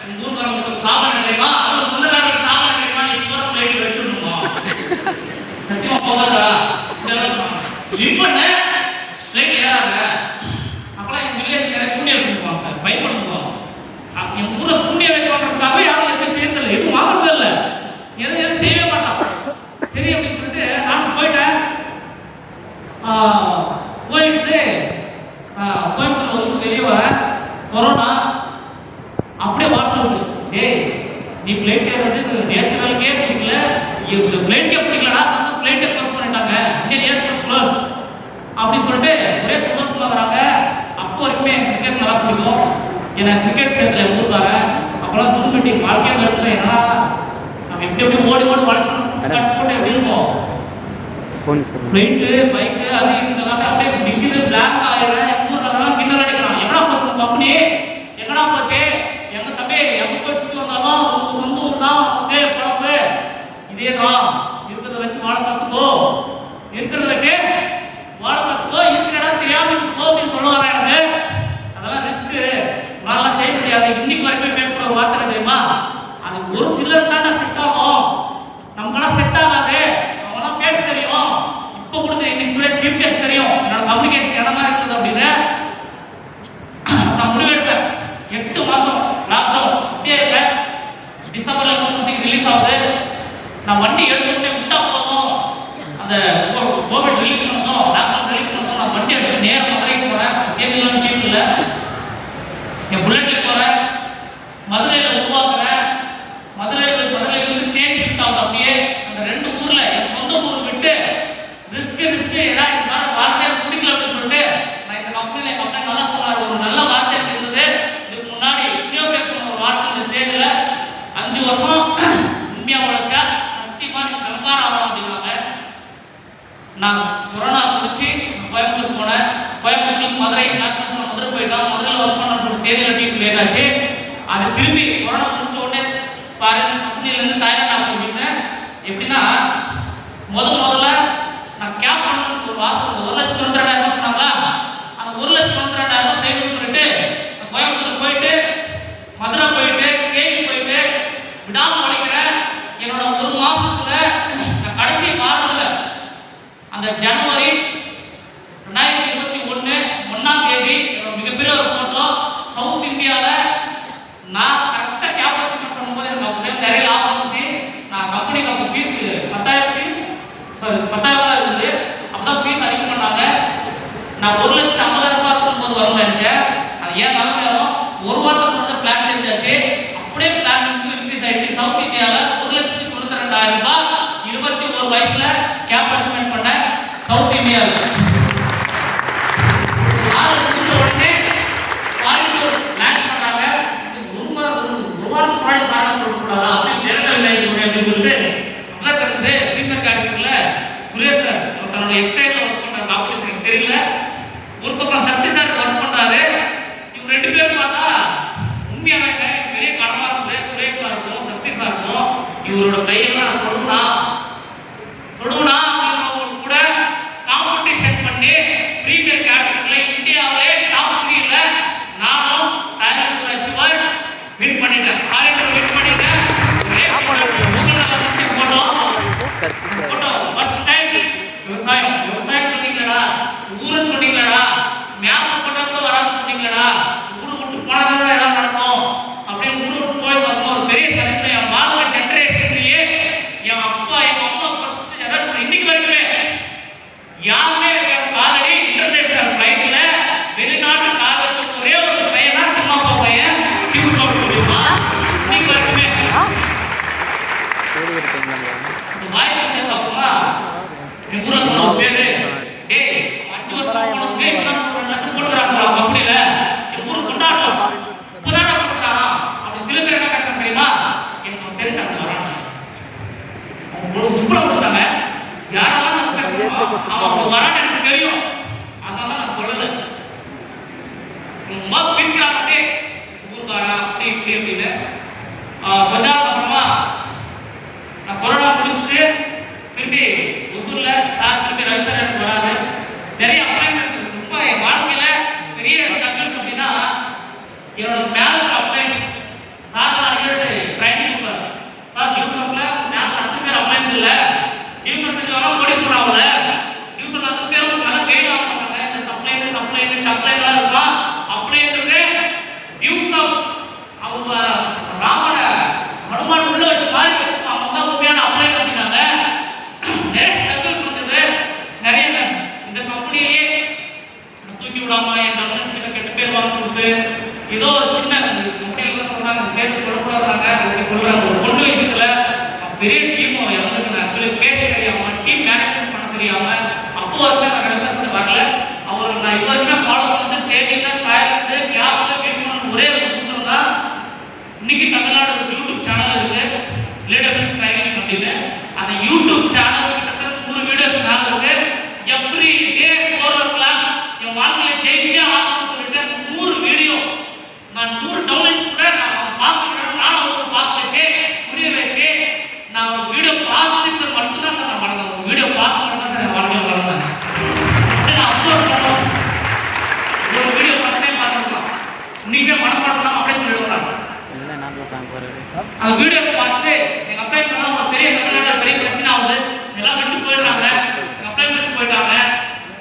உங்க ஊருக்காரங்களுக்கு சாப்பாடு கிடைக்குமா, அது சொந்தக்காரங்களுக்கு சாப்பாடு கிடைக்குமா, நீ போற ஃப்ளைட் வச்சுடணுமா சத்தியமா போகாதா லிப் பண்ண ஃப்ளைட் ஏறாத. அப்பலாம் எங்க வில்லேஜ் நிறைய ஸ்கூட்டியை கொடுப்பாங்க சார், பைக் பண்ணுவோம். என் ஊரை ஸ்கூட்டியை வைக்கிறதுக்காக யாரும் எதுவும் செய்யறதில்லை, எதுவும் வாங்குறது இல்லை, எதுவும் செய்யவே மாட்டான். சரி அப்படின்னு சொல்லிட்டு நான் போயிட்டேன். போயிட்டு கோயம்புத்தூர் வந்து வெளியே வரேன். கொரோனா அப்படியே வாட்ஸ்அப், டேய் நீ ஃப்ளைட் ஏறது நேற்று நாளைக்கே பிடிக்கல, இந்த ஃப்ளைட்டே பிடிக்கலடா, ஃப்ளைட்டை க்ளோஸ் பண்ணிட்டாங்க, இந்தியன் ஏர்ஃபோர்ஸ் க்ளோஸ் அப்படி சொல்லிட்டு ஒரே சந்தோஷமா வராங்க. அப்போ வரைக்குமே கிரிக்கெட் நல்லா பிடிக்கும், எனக்கு கிரிக்கெட் சேர்த்துல ஊருக்காரன். அப்போலாம் ஜூம் மீட்டிங் வாழ்க்கையே கருத்துல என்னன்னா நம்ம எப்படி ஓடி வளைச்சோம் போட்டு எப்படி இருக்கும் ஃப்ளைட்டு பைக்கு அது இதெல்லாம் அப்படியே நிற்குது, பிளாக் ஆயிடுறேன். ஊர்லாம் கிண்டல் அடிக்கிறான், எங்கடா போச்சு கம்பெனி, எங்கடா போச்சு எங்க தம்பி, எங்க போய் சுற்றி வந்தாலும் உங்க சொந்த ஊர் தான், அதே பழப்பு இதே தான், இருக்கிறத வச்சு வாழ கற்றுக்கோ, இருக்கிறத வச்சு வாழ கற்றுக்கோ, இருக்கிற இடம் தெரியாம இருக்கோ அப்படின்னு சொல்ல வரேன். எனக்கு அதெல்லாம் ரிஸ்க்கு, நான்லாம் செய்ய முடியாது. இன்னைக்கு வரைக்கும் பேசக்கூட ஒரு வார்த்தை தெரியுமா, அது ஒரு சிலர் தானே செட் ஆகும், நமக்கெல்லாம் செட் ஆகாது. அவங்களாம் பேச தெரியும், இப்போ கொடுத்த இன்னைக்கு கூட சீஃப் கெஸ்ட் தெரியும், என்னோட கம்யூனிகேஷன் இடமா இருக்குது அப்படின்னு நான் முடிவெடுத்தேன். 8 மாசம் லாக்டவுன் இப்படியே இருப்பேன். டிசம்பர்ல சம்திங் ரிலீஸ் ஆகுது. நான் வண்டி எடுத்துக்கிட்டே விட்டா போதும், அந்த கோவிட் ரிலீஸ் பண்ணதும் லாக்டவுன் ரிலீஸ் பண்ணதும் நான் வண்டி எடுத்து நேரம் மதுரைக்கு போறேன். தேவையில்லாம டீம் இல்லை, என் புல்லட்ல போறேன், மதுரையில உருவாக்குறேன். மதுரையிலிருந்து தேனி ஷிஃப்ட் ஆகுது. அப்படியே அந்த 2 ஊர்ல என் சொந்த ஊர் விட்டு ரிஸ்க் ஏன்னா இந்த மாதிரி வார்த்தையை பிடிக்கல அப்படின்னு சொல்லிட்டு நான் இந்த கம்பெனியில் என் கம்பெனி நல்லா சொன்னார். ஒரு நல்ல வார்த்தை இருந்தது, இதுக்கு முன்னாடி இன்னும் பேசணும் ஒரு வார்த்தை இந்த ஸ்டேஜில் 5 வருஷம் உண்மையாக உழைச்சா சத்தியமா நீ கண்காரம் ஆகணும் அப்படின்னாங்க. நான் கொரோனா முடிச்சு கோயம்புத்தூர் போனேன். கோயம்புத்தூர் மதுரை மதுரை போயிட்டோம். மதுரையில் ஒர்க் பண்ண சொல்லி தேதியில் டீம் லேட் ஆச்சு. அது திரும்பி கொரோனா முடிச்ச உடனே பாரு கம்பெனிலேருந்து தாய்லாந்து ஆகும் அப்படின்னு எப்படின்னா முதல்ல நான் கேப் பண்ணணும் ஒரு வாசல் 1,92,000 சொன்னாங்களா, அந்த 1,92,000 செய்யணும்னு சொல்லிட்டு கோயம்புத்தூர் போயிட்டு மதுரை போயிட்டு கேவி போயிட்டு விடாம படிக்கிறேன். என்னோட ஒரு மாசத்துல கடைசி வாரத்துல அந்த ஜனவரி 2021 1ஆம் தேதி மிகப்பெரிய ஒரு போட்டோ சவுத் இந்தியாவில் நான் கரெக்டாக கேப் அச்சீவ்மெண்ட் பண்ணும்போது எனக்கு அப்போ நிறைய லாபம் வந்துச்சு. நான் கம்பெனிக்கு அப்போ ஃபீஸ் 10,000 இருந்தது. அப்போதான் ஃபீஸ் அதிகம் பண்ணாங்க. நான் 1,50,000 இருக்கும்போது வரும்னு நினைச்சேன். அது ஏன் வரும் ஒரு வாரத்துக்கு மட்டும் பிளான் செஞ்சாச்சு. அப்படியே பிளான் இன்க்ரீஸ் ஆகிட்டு சவுத் இந்தியாவில் 1,92,000 21 வயசுல கேப் அச்சீவ்மெண்ட் பண்ணேன் சவுத் இந்தியாவில். தெரியல ஒரு பக்கம் சக்தி சார் ஒர்க் பண்றாரு. இவங்க 2 பேரும் பார்த்தா உண்மையான பெரிய கடமா இருக்கு. சுரேஷா இருக்கும் சக்தி சார் இருக்கும். இவரோட கையெல்லாம் தொடுனா கூட காம்படிஷன் பண்ணி பிரீமியர் கேட்டகரியில இந்தியாவிலே டாப் 3ல நானும் டைரக்டர் அச்சீவர் வின் பண்ணிட்டேன். டைரக்டர் வின் பண்ணிட்டேன். போட்டோ ஃபர்ஸ்ட் டைம் விவசாயம் சொன்னீங்களா, ஊருன்னு சொன்னீங்களா, மேப் போட்டப்ப வராது சொன்னீங்களா, ஊரு விட்டு போனதால எல்லாம் நடக்கும் அப்படின்னு ஊரு விட்டு போய் வரணும். ஒரு பெரிய சரித்திரம் என் வாழ்க்கை ஜெனரேஷன்லயே என் அப்பா எங்க அம்மா ஃபர்ஸ்ட் அதாவது இன்னைக்கு வரைக்குமே யாருமே ஆல்ரெடி இன்டர்நேஷனல் ஃபிளைட்ல வெளிநாட்டு கார் வச்ச ஒரே ஒரு பையனா நம்ம பையன் கிங் சொல்ல முடியுமா? இன்னைக்கு வரைக்குமே வாய்ப்பு இருந்தது. அப்பமா என் ஊர்ல சொன்ன பேரு டேய் 5 வருஷம் போன பேர் லட்சம் போடுறாங்க அப்படில என் ஊர் கொண்டாட்டம் இப்பதான போடுறாங்க அப்படி சில பேர் என்ன பேச தெரியுமா? எனக்கு தெரிஞ்சாங்க வராங்க அவங்க சிம்பிளா பேசுறாங்க. யாரெல்லாம் நான் பேசுறோம் அவங்க வரான்னு எனக்கு தெரியும். அதனால நான் சொல்லல. ரொம்ப பின்காரே ஊர்காரா அப்படி இப்படி அப்படின்னு கொஞ்சம் அப்புறமா நான் கொரோனா முடிச்சுட்டு திருப்பி ஒசூர்ல சார் திருப்பி ரவிசர் எனக்கு வராது. நிறைய அப்பாயின்மெண்ட் ரொம்ப என் வாழ்க்கையில பெரிய ஸ்ட்ரகிள்ஸ் அப்படின்னா என்னோட மேல அப்ளைன்ஸ் சார் அடிக்கடி ட்ரைனிங் கொடுப்பாரு. சார் டியூஷன்ல மேல 10 பேர் அப்ளைன்ஸ் இல்ல டியூஷன் செஞ்சவங்க கோடீஸ்வரன் ஆகல டியூஷன் 10 பேரும் நல்லா கைட் ஆக மாட்டாங்க. இந்த சப்ளைன் டப்ளைன்லாம் இருக்கும். அப்படின்றது டியூஷன் அவங்க ராமன ஹனுமான் உள்ள வச்சு பாரி அவங்க தான் உண்மையான அப்ளைன் அப்படின்னாங்க. நிறைய ஸ்ட்ரகிள்ஸ் வந்தது. நிறைய இந்த கம்பெனியே தூக்கி விடாம என் கம்பெனி கெட்ட பேர் வாங்கி கொடுத்து ஏதோ ஒரு சின்ன கம்பெனில சொன்னாங்க ஸ்டேஜ் சொல்லக்கூடாதுறாங்க அப்படி சொல்றாங்க. ஒரு பொண்ணு விஷயத்துல பெரிய டீம் எனக்கு ஆக்சுவலி பேச தெரியாம டீம் மேனேஜ்மெண்ட் பண்ண தெரியாம அப்போ வரைக்கும் நான் ரிசர்ச் வரல. அவர் நான் இது வரைக்கும் ஃபாலோ பண்ணது தேதியில தாய்லாந்து கேப்ல வேணும் ஒரே ஒரு சூழ்நிலை தான். இன்னைக்கு தமிழ்நாடு ஒரு யூடியூப் சேனல் இருக்கு லீடர்ஷிப் ட்ரைனிங் அப்படின்னு. அந்த யூடியூப் சேனல் கிட்டத்தட்ட 100 வீடியோஸ் மேல இருக்கு. எவ்ரி டே 4 o'clock என் வாழ்க்கையில ஜெயிச்சே ஆகணும்னு சொல்லிட்டு 100 வீடியோ நான் 100 டவுன்லோட்ஸ் கூட நான் பார்க்கிறேன். நானும் ஒரு பார்த்து வச்சு புரிய வச்சு நான் ஒரு வீடியோ பார்த்துட்டு மட்டும்தான் சார் நான் வளர்ந்தேன். ஒரு வீடியோ பார்த்து மட்டும் சார் என் வாழ்க்கையை வளர்ந்தேன். நான் அப்லோட் பண்ணோம் ஒரு வீடியோ பார்த்தே பார்த்துருக்கலாம். இன்னைக்கே மனப்பாடம் அப்படியே சொல்லிடுவாங்க. அந்த வீடியோஸ் பார்த்து எங்க அப்ளைன்ஸ் எல்லாம் ஒரு பெரிய தமிழ்நாட்டுல பெரிய பிரச்சனை ஆகுது. எல்லாம் விட்டு போயிடுறாங்க. எங்க அப்ளைன்ஸ் விட்டு போயிட்டாங்க.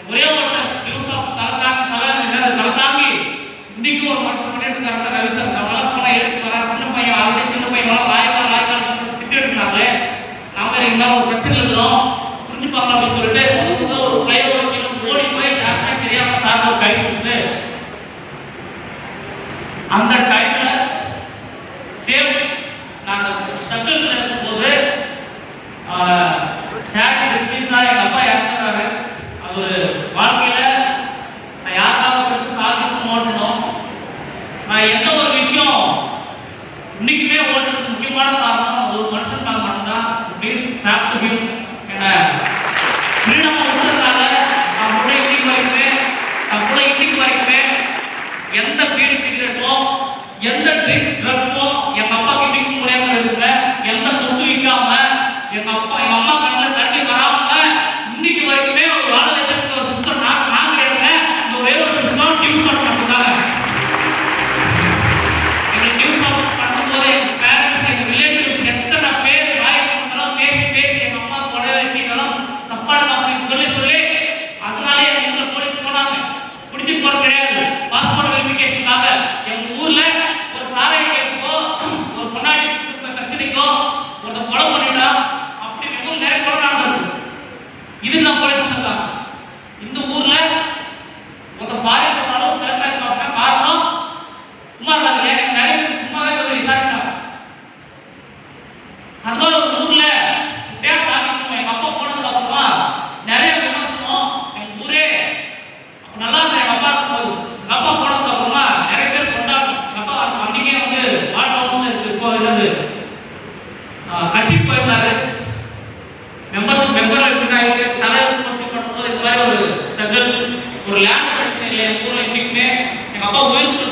ஒரே ஒரு நியூஸ் ஆஃப் தலதாங்கி இன்னைக்கு ஒரு மனுஷன் பண்ணிட்டு இருக்காங்க. ரவிசர் நம்மளால போனா எடுத்து வர சின்ன பையன் ஆல்ரெடி சின்ன பையன் வாய்க்கால் திட்டு இருந்தாங்க. நாம இங்க ஒரு பிரச்சனை இருக்கிறோம் புரிஞ்சுப்பாங்க அப்படின்னு சொல்லிட்டு ஒரு ஃப்ளைஓவர் ஓடி போய் யாருமே தெரியாம சார் ஒரு கை கொடுத்து அந்த டைம்ல சேம் நாங்கள் ஸ்ட்ரகிள்ஸ்ல இருக்கும்போது சேட் டிஸ்மிஸா எங்க அப்பா இறந்துறாரு. அது ஒரு வாழ்க்கையில நான் யாருக்காக பெருசு சாதிக்கணும் ஓட்டணும். நான் எந்த ஒரு விஷயம் இன்னைக்குமே ஓட்டுறதுக்கு முக்கியமான காரணம் ஒரு மனுஷனுக்காக மட்டும்தான். Please back to him. என்ன ஃப்ரீடமா விட்டுறதுனால நான் கூட இன்னைக்கு வரைக்குமே எந்த பீடி சிகரெட்டோ எந்த ட்ரிங்க்ஸ் ட்ரக்ஸோ எங்க அப்பா கிட்ட முடியாம இருக்குங்க. எந்த சொத்து விற்காம எங்க அம்மா கண்ணில் தண்ணி வராம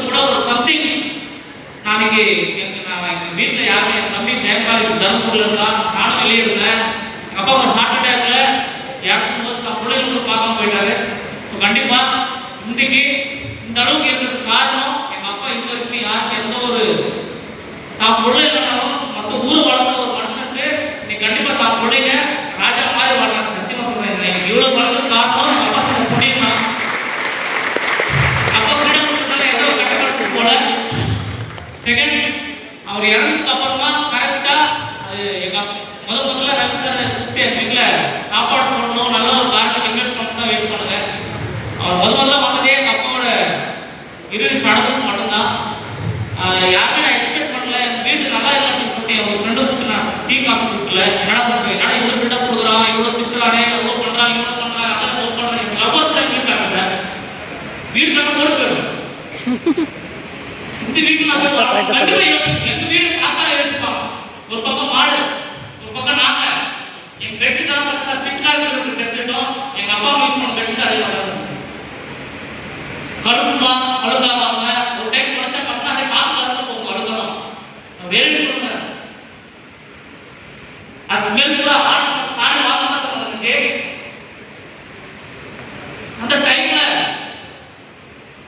கூட ஒரு சம்திங் நாளைக்கு எங்க வீட்டில் யாருமே என் தம்பி ஜெயபாலிஸ் தர்மபுரியில் இருந்தான், நானும் வெளியே இருந்தேன். எங்கள் அப்பா ஒரு ஹார்ட் அட்டாக்ல இறக்கும் போது நான் பிள்ளைகளுக்கு பார்க்காம போயிட்டாரு. கண்டிப்பா இன்னைக்கு இந்த அளவுக்கு இருக்கிறதுக்கு காரணம் எங்க அப்பா இது வரைக்கும் யாருக்கு எந்த ஒரு தான் பிள்ளைகளாலும் மற்ற ஊர் வளர்த்த ஒரு மனுஷனுக்கு நீ கண்டிப்பா தான் பிள்ளைங்க ராஜா மாதிரி வளர்க்க சத்தியமா சொல்றேன். இவ்வளவு வளர்க்க காரணம் எங்க அப்பா சொன்ன புண்ணியமா. அப்பா புண்ணியம் ஏதோ கட்டப்பட்டு போல. செகண்ட் அவர் இறந்ததுக்கு அப்புறமா கரெக்டா எங்க முதல்ல ரவி சார் கூப்பிட்டு எங்க வீட்டுல சாப்பாடு போடணும், நல்ல ஒரு காரணம் இன்வெஸ்ட் பண்ணணும் வெயிட் பண்ணுங்க. அவர் முதல்ல வந்ததே எங்க அப்பாவோட இறுதி சடங்குக்கு மட்டும்தான். யாருமே நான் எக்ஸ்பெக்ட் பண்ணல. எங்க வீட்டு நல்லா இல்லை அப்படின்னு சொல்லிட்டு ஒரு ஃப்ரெண்டு கூப்பிட்டு நான் டீ காஃபி கொடுக்கல. என்னடா பண்ணுறேன், என்னடா இவ்வளோ பில்டப் கொடுக்குறான், இவ்வளோ திட்டுறானே, இவ்வளோ பண்றான், இவ்வளோ பண்றான், அதெல்லாம் ஒர்க் பண்றேன். எங்க அப்பா வீட்டுக்காங்க சார், வீட்டு கட்ட போட போயிடும். இந்த வீட்டுல கண்டிப்பா யோசிப்பேன். எங்க வீடு பார்த்தா யோசிப்பான். ஒரு பக்கம் மாடு, ஒரு பக்கம் நாங்க. எங்க பெட்ஷீட் தான் சார் பிச்சாக இருக்கிற பெட்ஷீட்டும் எங்க அப்பா யூஸ் பண்ண பெட்ஷீட் அதே மாதிரி கரும்பா அழுகாவாங்க. ஒரு டைம் குறைச்சா பண்ணா அதே காத்துல இருந்து போகும் அழுகலாம். வேறு சொல்றேன் அது ஸ்மெல் கூட சாணி வாசம் தான் சொல்லுச்சு. அந்த டைம்ல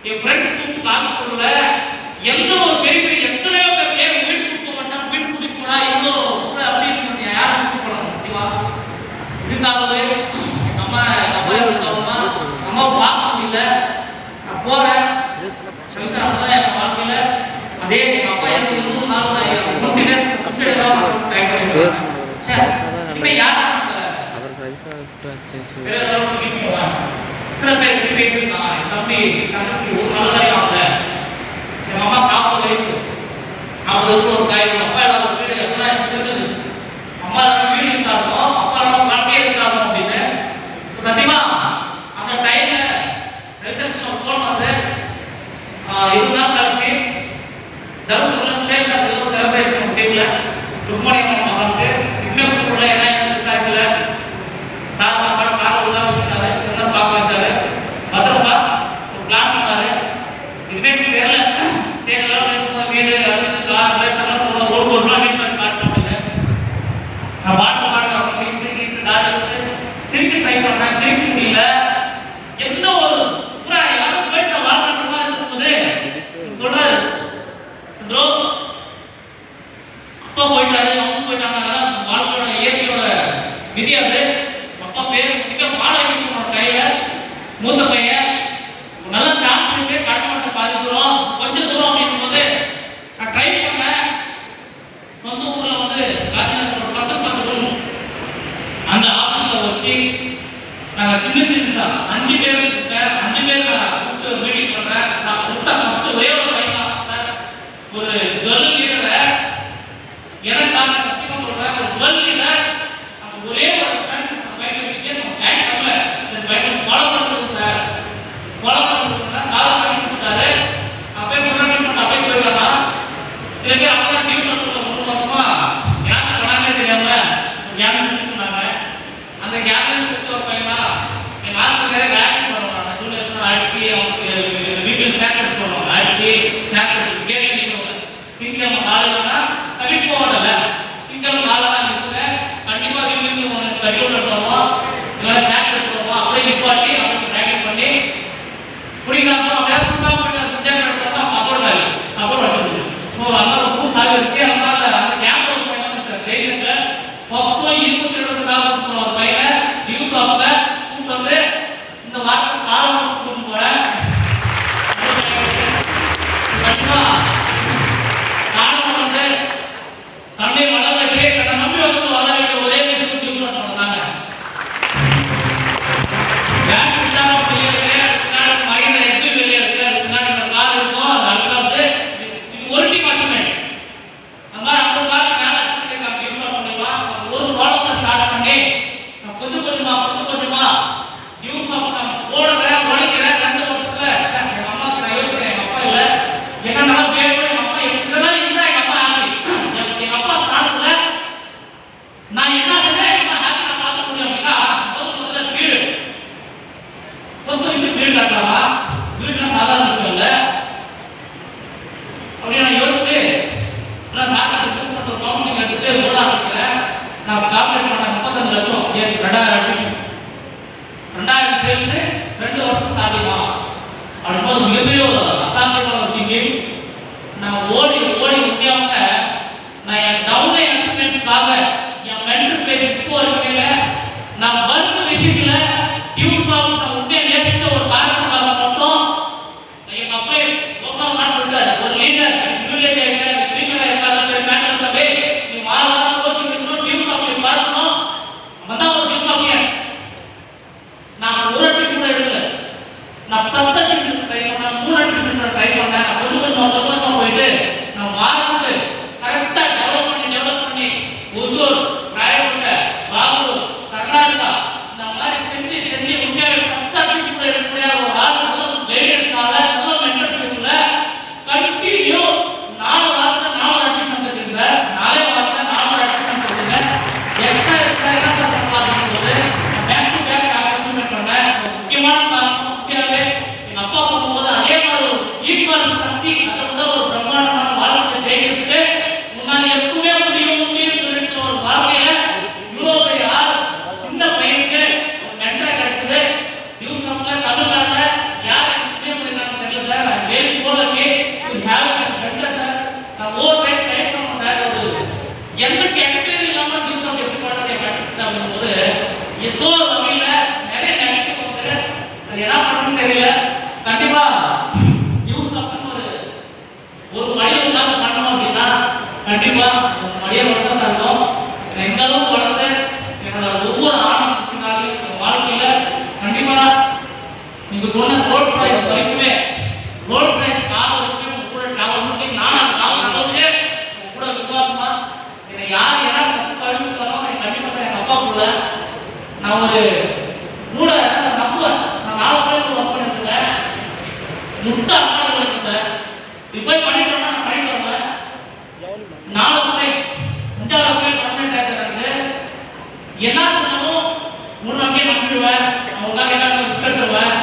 என் ஃப்ரெண்ட்ஸ் கூப்பிட்டு காக்க சொல்லல. எந்த ஒரு பெரிய பெரிய எத்தனையோ பேர் வீட்டுக்கு போக மாட்டான், வீட்டு கூட்டிட்டு போனா இவ்வளோ அப்படின்னு யாரும் கூப்பிட்டு போனாங்க. சத்தியமா இதுக்காகவே எங்க அம்மா அம்மா பார்க்க இல்லை. நான் போறேன் அப்பதான் எங்க வாழ்க்கையில அதே எங்க அப்பா எனக்கு 20 நாள் பேசிருக்கான். என் தம்பி தங்கச்சி ஒரு நாள் தான் அவங்க எங்க அம்மா 40 வயசு 50 வருஷம் ஒரு தாய். அப்பா இல்லாத வீடு எல்லாம் எனக்கு இருக்குது. அம்மா வீடு இருந்தாலும் அப்பா வாழ்க்கையே இருந்தாலும் அப்படின்னு சத்தியமா அந்த டைம்ல ரிசப்ஷன் போன் வந்து 20 நாள் கழிச்சு தர்மபுரியில ஸ்டேஜ் ஏதோ செலிப்ரேஷன் டீம்ல ருக்மணி அம்மா வந்து இன்னும் கூட என்ன விசாரிக்கல. சார் பாப்பாடு கார் உள்ள வச்சுட்டாரு, சொன்ன பார்க்க வச்சாரு. பத்திரப்பா ஒரு பிளான் பண்ணாரு. இதுவே தெரியல தேர்தல் பேசும்போது வீடு அடுத்து கார் பேசலாம் சொல்ல ஒரு நாள் வீட்டு வந்து காட்டு பண்ணுங்க. நான் பாட்டு பாடுறேன் சிரிக்க ட்ரை பண்றேன், சிரிக்க முடியல. எந்த ஒரு யாரும் பேச வாழ்க்கை மாதிரி இருக்கும்போது சொல்றாரு அப்பா போயிட்டாரு, அவங்க போயிட்டாங்க. அதெல்லாம் வாழ்க்கையோட இயற்கையோட விதி. அது அப்பா பேர் மிக பாட வைக்கணும் கையில. மூத்த பையன் நல்ல சான்ஸ் இருக்கு, கடமாட்ட பாதி தூரம் கொஞ்சம் தூரம் அப்படிங்கும் போது நான் ட்ரை பண்ணேன். சொந்த 2000 அட்மிஷன், 2000 சேல்ஸ் 2 வருஷத்துக்கு சாத்தியமா அப்படின்போது மிகப்பெரிய ஒரு அசாத்தியமான ஒரு திங்கிங். நான் ஓடி முடியாம நான் என் டவுன்லைன் அச்சீவ்மெண்ட்ஸ்க்காக என் மென்டர் பேஜ் இப்போ இருக்கேங்க. நான் வர்க் விஷயத்துல டியூஸ் ஆஃப் நான் உண்மையை நேசித்த ஒரு காரணத்துக்காக மட்டும் எங்க அப்பா ஓப்பனா சொல்லிட்டாரு, ஒரு லீடர் வில்லேஜ் இருக்க கிரிமினலா இருக்காங்க மேட்டர் தம்பி நீ வாரம் கோச்சிங் இருக்கணும், டியூஸ் ஆஃப் பார்க்கணும், அவன் தான் ஒரு டியூஸ் ஆஃப். நான் ஒரு அட்மிஷன் கூட எடுக்கல, நான் 10 அட்மிஷன் ட்ரை பண்ணேன், 3 அட்மிஷன் ட்ரை பண்ணேன். நான் கொஞ்சம் போயிட்டு நான் வாரத்துக்கு கரெக்டா டெவலப் பண்ணி ஒசூர், ராயப்பேட்டை, பாகூர், கர்நாடகா இந்த மாதிரி செஞ்சு உண்மையாக 10 அட்மிஷன் கூட எடுக்க முடியாத ஒரு ஆள் நல்ல கைடன்ஸ்னால நல்ல மென்டர்ஷிப்ல கண்டினியூ 4 வாரத்துல 4 அட்மிஷன் இருக்கு சார். 4 வாரத்துல 4 அட்மிஷன் இருக்குங்க. எக்ஸ்ட்ரா என்ன சார் பண்ணலாம் போது பேக் டு பேக் அட்மிஷன் பண்ணேன். முக்கியமான காரணம் முக்கியவே எங்க அப்பா போகும்போது அதே மாதிரி ஒரு ஈக்குவல் சக்தி அதை விட ஒரு பிரம்மாண்டமான வாழ்க்கை ஜெயிக்கிறதுக்கு முன்னாடி எப்பவுமே முடியும்னு சொல்லிட்டு ஒரு வாழ்க்கையில இவ்வளவு பெரிய ஆள் சின்ன பையனுக்கு ஒரு மென்டரா கிடைச்சது. டியூசன்ல தமிழ்நாட்டுல யார் எனக்கு பண்ணிருக்காங்க தெரியல சார். நான் very so lucky to have a mentor sir. நான் ஓவர் டைம் பண்ணேன் சார். ஒரு எந்த கேட்டகரி இல்லாம டியூசன் எப்படி பண்றது கற்றுக்கிட்டு அப்படிங்கும்போது ஏதோ வகையில நிறைய நெகட்டிவ் வந்து அது என்ன பண்ணணும்னு தெரியல. கண்டிப்பா ஒரு மடியை உண்டாக பண்ணணும் அப்படின்னா கண்டிப்பா மடியை மட்டும் சார்ந்தோம். எந்த அளவுக்கு வளர்த்து என்னோட ஒவ்வொரு ஆணும் பின்னாலையும் என் வாழ்க்கையில கண்டிப்பா நீங்க சொன்ன ரோல்ஸ் ரைஸ் வரைக்குமே ரோல்ஸ் ரைஸ் கார் வரைக்கும் உங்க கூட டிராவல் பண்ணி நான் அந்த கார் அளவுக்கு உங்க கூட விசுவாசமா என்னை யார் என்ன தப்பு அறிவித்தாலும் என் கண்டிப்பா சார் எங்க அப்பா கூட நான் ஒரு கூட நம்புவேன். நான் 4 பேர் ஒர்க் பண்ணிருக்கேன். முட்டை அம்மா இருக்கு சார். ரிப்பேர் பண்ணிட்டோம்னா நான் பண்ணிட்டு வருவேன். 4 முறை 5வது முறை பர்மனெண்ட் ஆகிட்டு என்ன சொன்னாலும் 3 நாளைக்கே நம்பிடுவேன். அவங்களுக்காக என்ன ரிஸ்க் தருவேன்.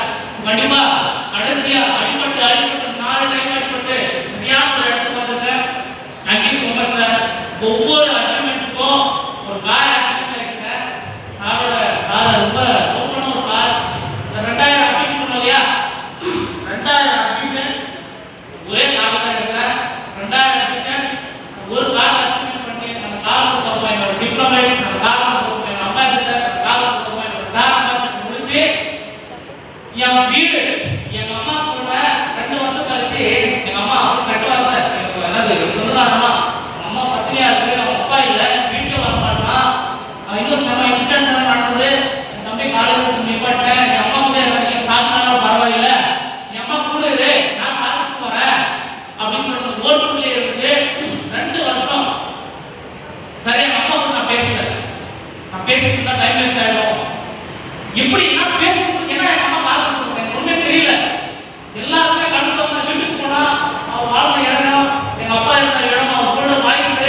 கண்டிப்பா கடைசியா அடிபட்டு 4 டைம் அடிபட்டு சரியான ஒரு இடத்துக்கு வந்துட்டேன். Thank you so much sir. ஒவ்வொரு அச்சீவ்மெண்ட்ஸ்க்கும் ஒரு கார் ஆக்சிடென்ட் ஆயிடுச்சுங்க. சாரோட கார் ரொம்ப ஓப்பனான ஒரு கார். 2000 அட்மிஷன் சொன்னோம் இல்லையா, 2000 அட்மிஷன் ஒரே கார் தான் இருக்கேன். 2000 அட்மிஷன் ஒரு கார் அச்சீவ்மெண்ட் பண்ணி அந்த காருக்கு தகுந்த என்னோட டிப்ளமேட், அந்த காருக்கு தகுந்த என்னோட அம்பாசிடர், அந்த காருக்கு தகுந்த என்னோட ஸ்டார் அம்பாசிடர் முடிச்சு என் வீடு எங்க அம்மா சொல்ற 2 வருஷம் கழிச்சு எங்க அம்மா கட்டுவாங்க. என்னது சொந்தக்காரமா அம்மா பத்திரியா இருக்கு, அவங்க அப்பா இல்ல, வீட்டுல வர மாட்டான். இன்னும் சில இன்சிடென்ட்ஸ் எல்லாம் நடந்தது. என் தம்பி காலேஜ் நிப்பாட்டேன். என் அம்மா கூட நீங்க சாதினாலும் பரவாயில்ல, என் அம்மா கூட இரு, நான் சாதிச்சு போறேன் அப்படின்னு சொல்லிட்டு ஓட்டுக்குள்ளே இருந்து 2 வருஷம் சரி எங்க அம்மா கூட நான் பேசுறேன். நான் பேசிட்டு தான் டைம் வேஸ்ட் ஆயிடும். இப்படி நான் பேசும்போது ஏன்னா எங்க அம்மா பார்க்க சொல்றேன் எனக்கு ஒண்ணுமே தெரியல. எல்லாருமே கண்டுத்தவங்க வீட்டுக்கு போனா அவர் வாழ்ந்த இடம், எங்க அப்பா இருந்த இடம், அவர் சொல்ற வாய்ஸ்,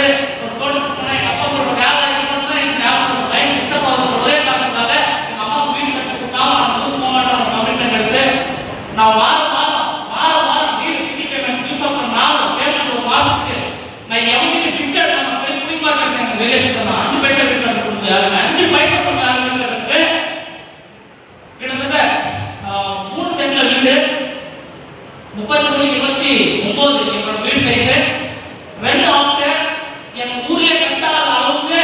ஒரு தோட்டத்துக்கு போனா எங்க அப்பா சொல்ற ஞாபகம் இருக்கிறது தான் எனக்கு ஞாபகம். லைன் டிஸ்டர்ப் ஆகுது ஒரே காரணத்தால எங்க அம்மா வீடு கட்டி கொடுக்காம நான் ஊருக்கு போக மாட்டேன் கமிட்மெண்ட் எடுத்து நான் வாரம் வீடு டிக்கி பேமெண்ட் டியூஸ் ஆஃப் 4 பேமெண்ட் ஒரு மாசத்துக்கு நான் எவங்கிட்ட பிக்சர் நம்ம போய் குடிமா பேசுறேன் ரிலேஷன் சொன்னா 5 பைசா வீட்டுல கொடுங்க 5 பைசா கொடுங்க ஆரம்பிக்கிறதுக்கு கிட்டத்தட்ட 3 சென்ட்ல வீடு 33-29 என்னோட வீடு சைஸ் 2 ஆப்டர் என் ஊர்ல கட்டாத அளவுக்கு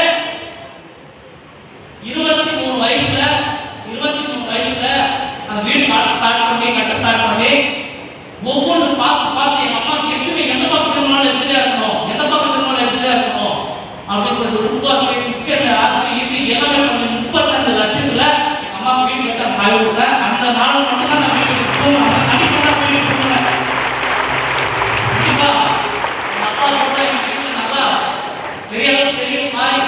23 வயசுல அந்த வீடு கட்ட ஸ்டார்ட் பண்ணி ஒவ்வொன்று பார்த்து எங்க அம்மாவுக்கு எப்பவுமே எந்த பக்கம் திரும்பினாலும் எக்ஸிடா இருக்கணும் அப்படின்னு சொல்லிட்டு உட்கார்ந்து கிச்சன் அது இது எல்லாமே பண்ணி 35 லட்சத்துல எங்க அம்மாவுக்கு வீடு கட்ட சாவி கொடுத்தேன். அந்த நாள் மட்டும் தான் நான் வீட்டுக்கு போனேன். கண்டிப்பா எங்க அப்பா கூட எங்க வீட்டுல நல்லா பெரிய அளவுக்கு தெரியும் மாதிரி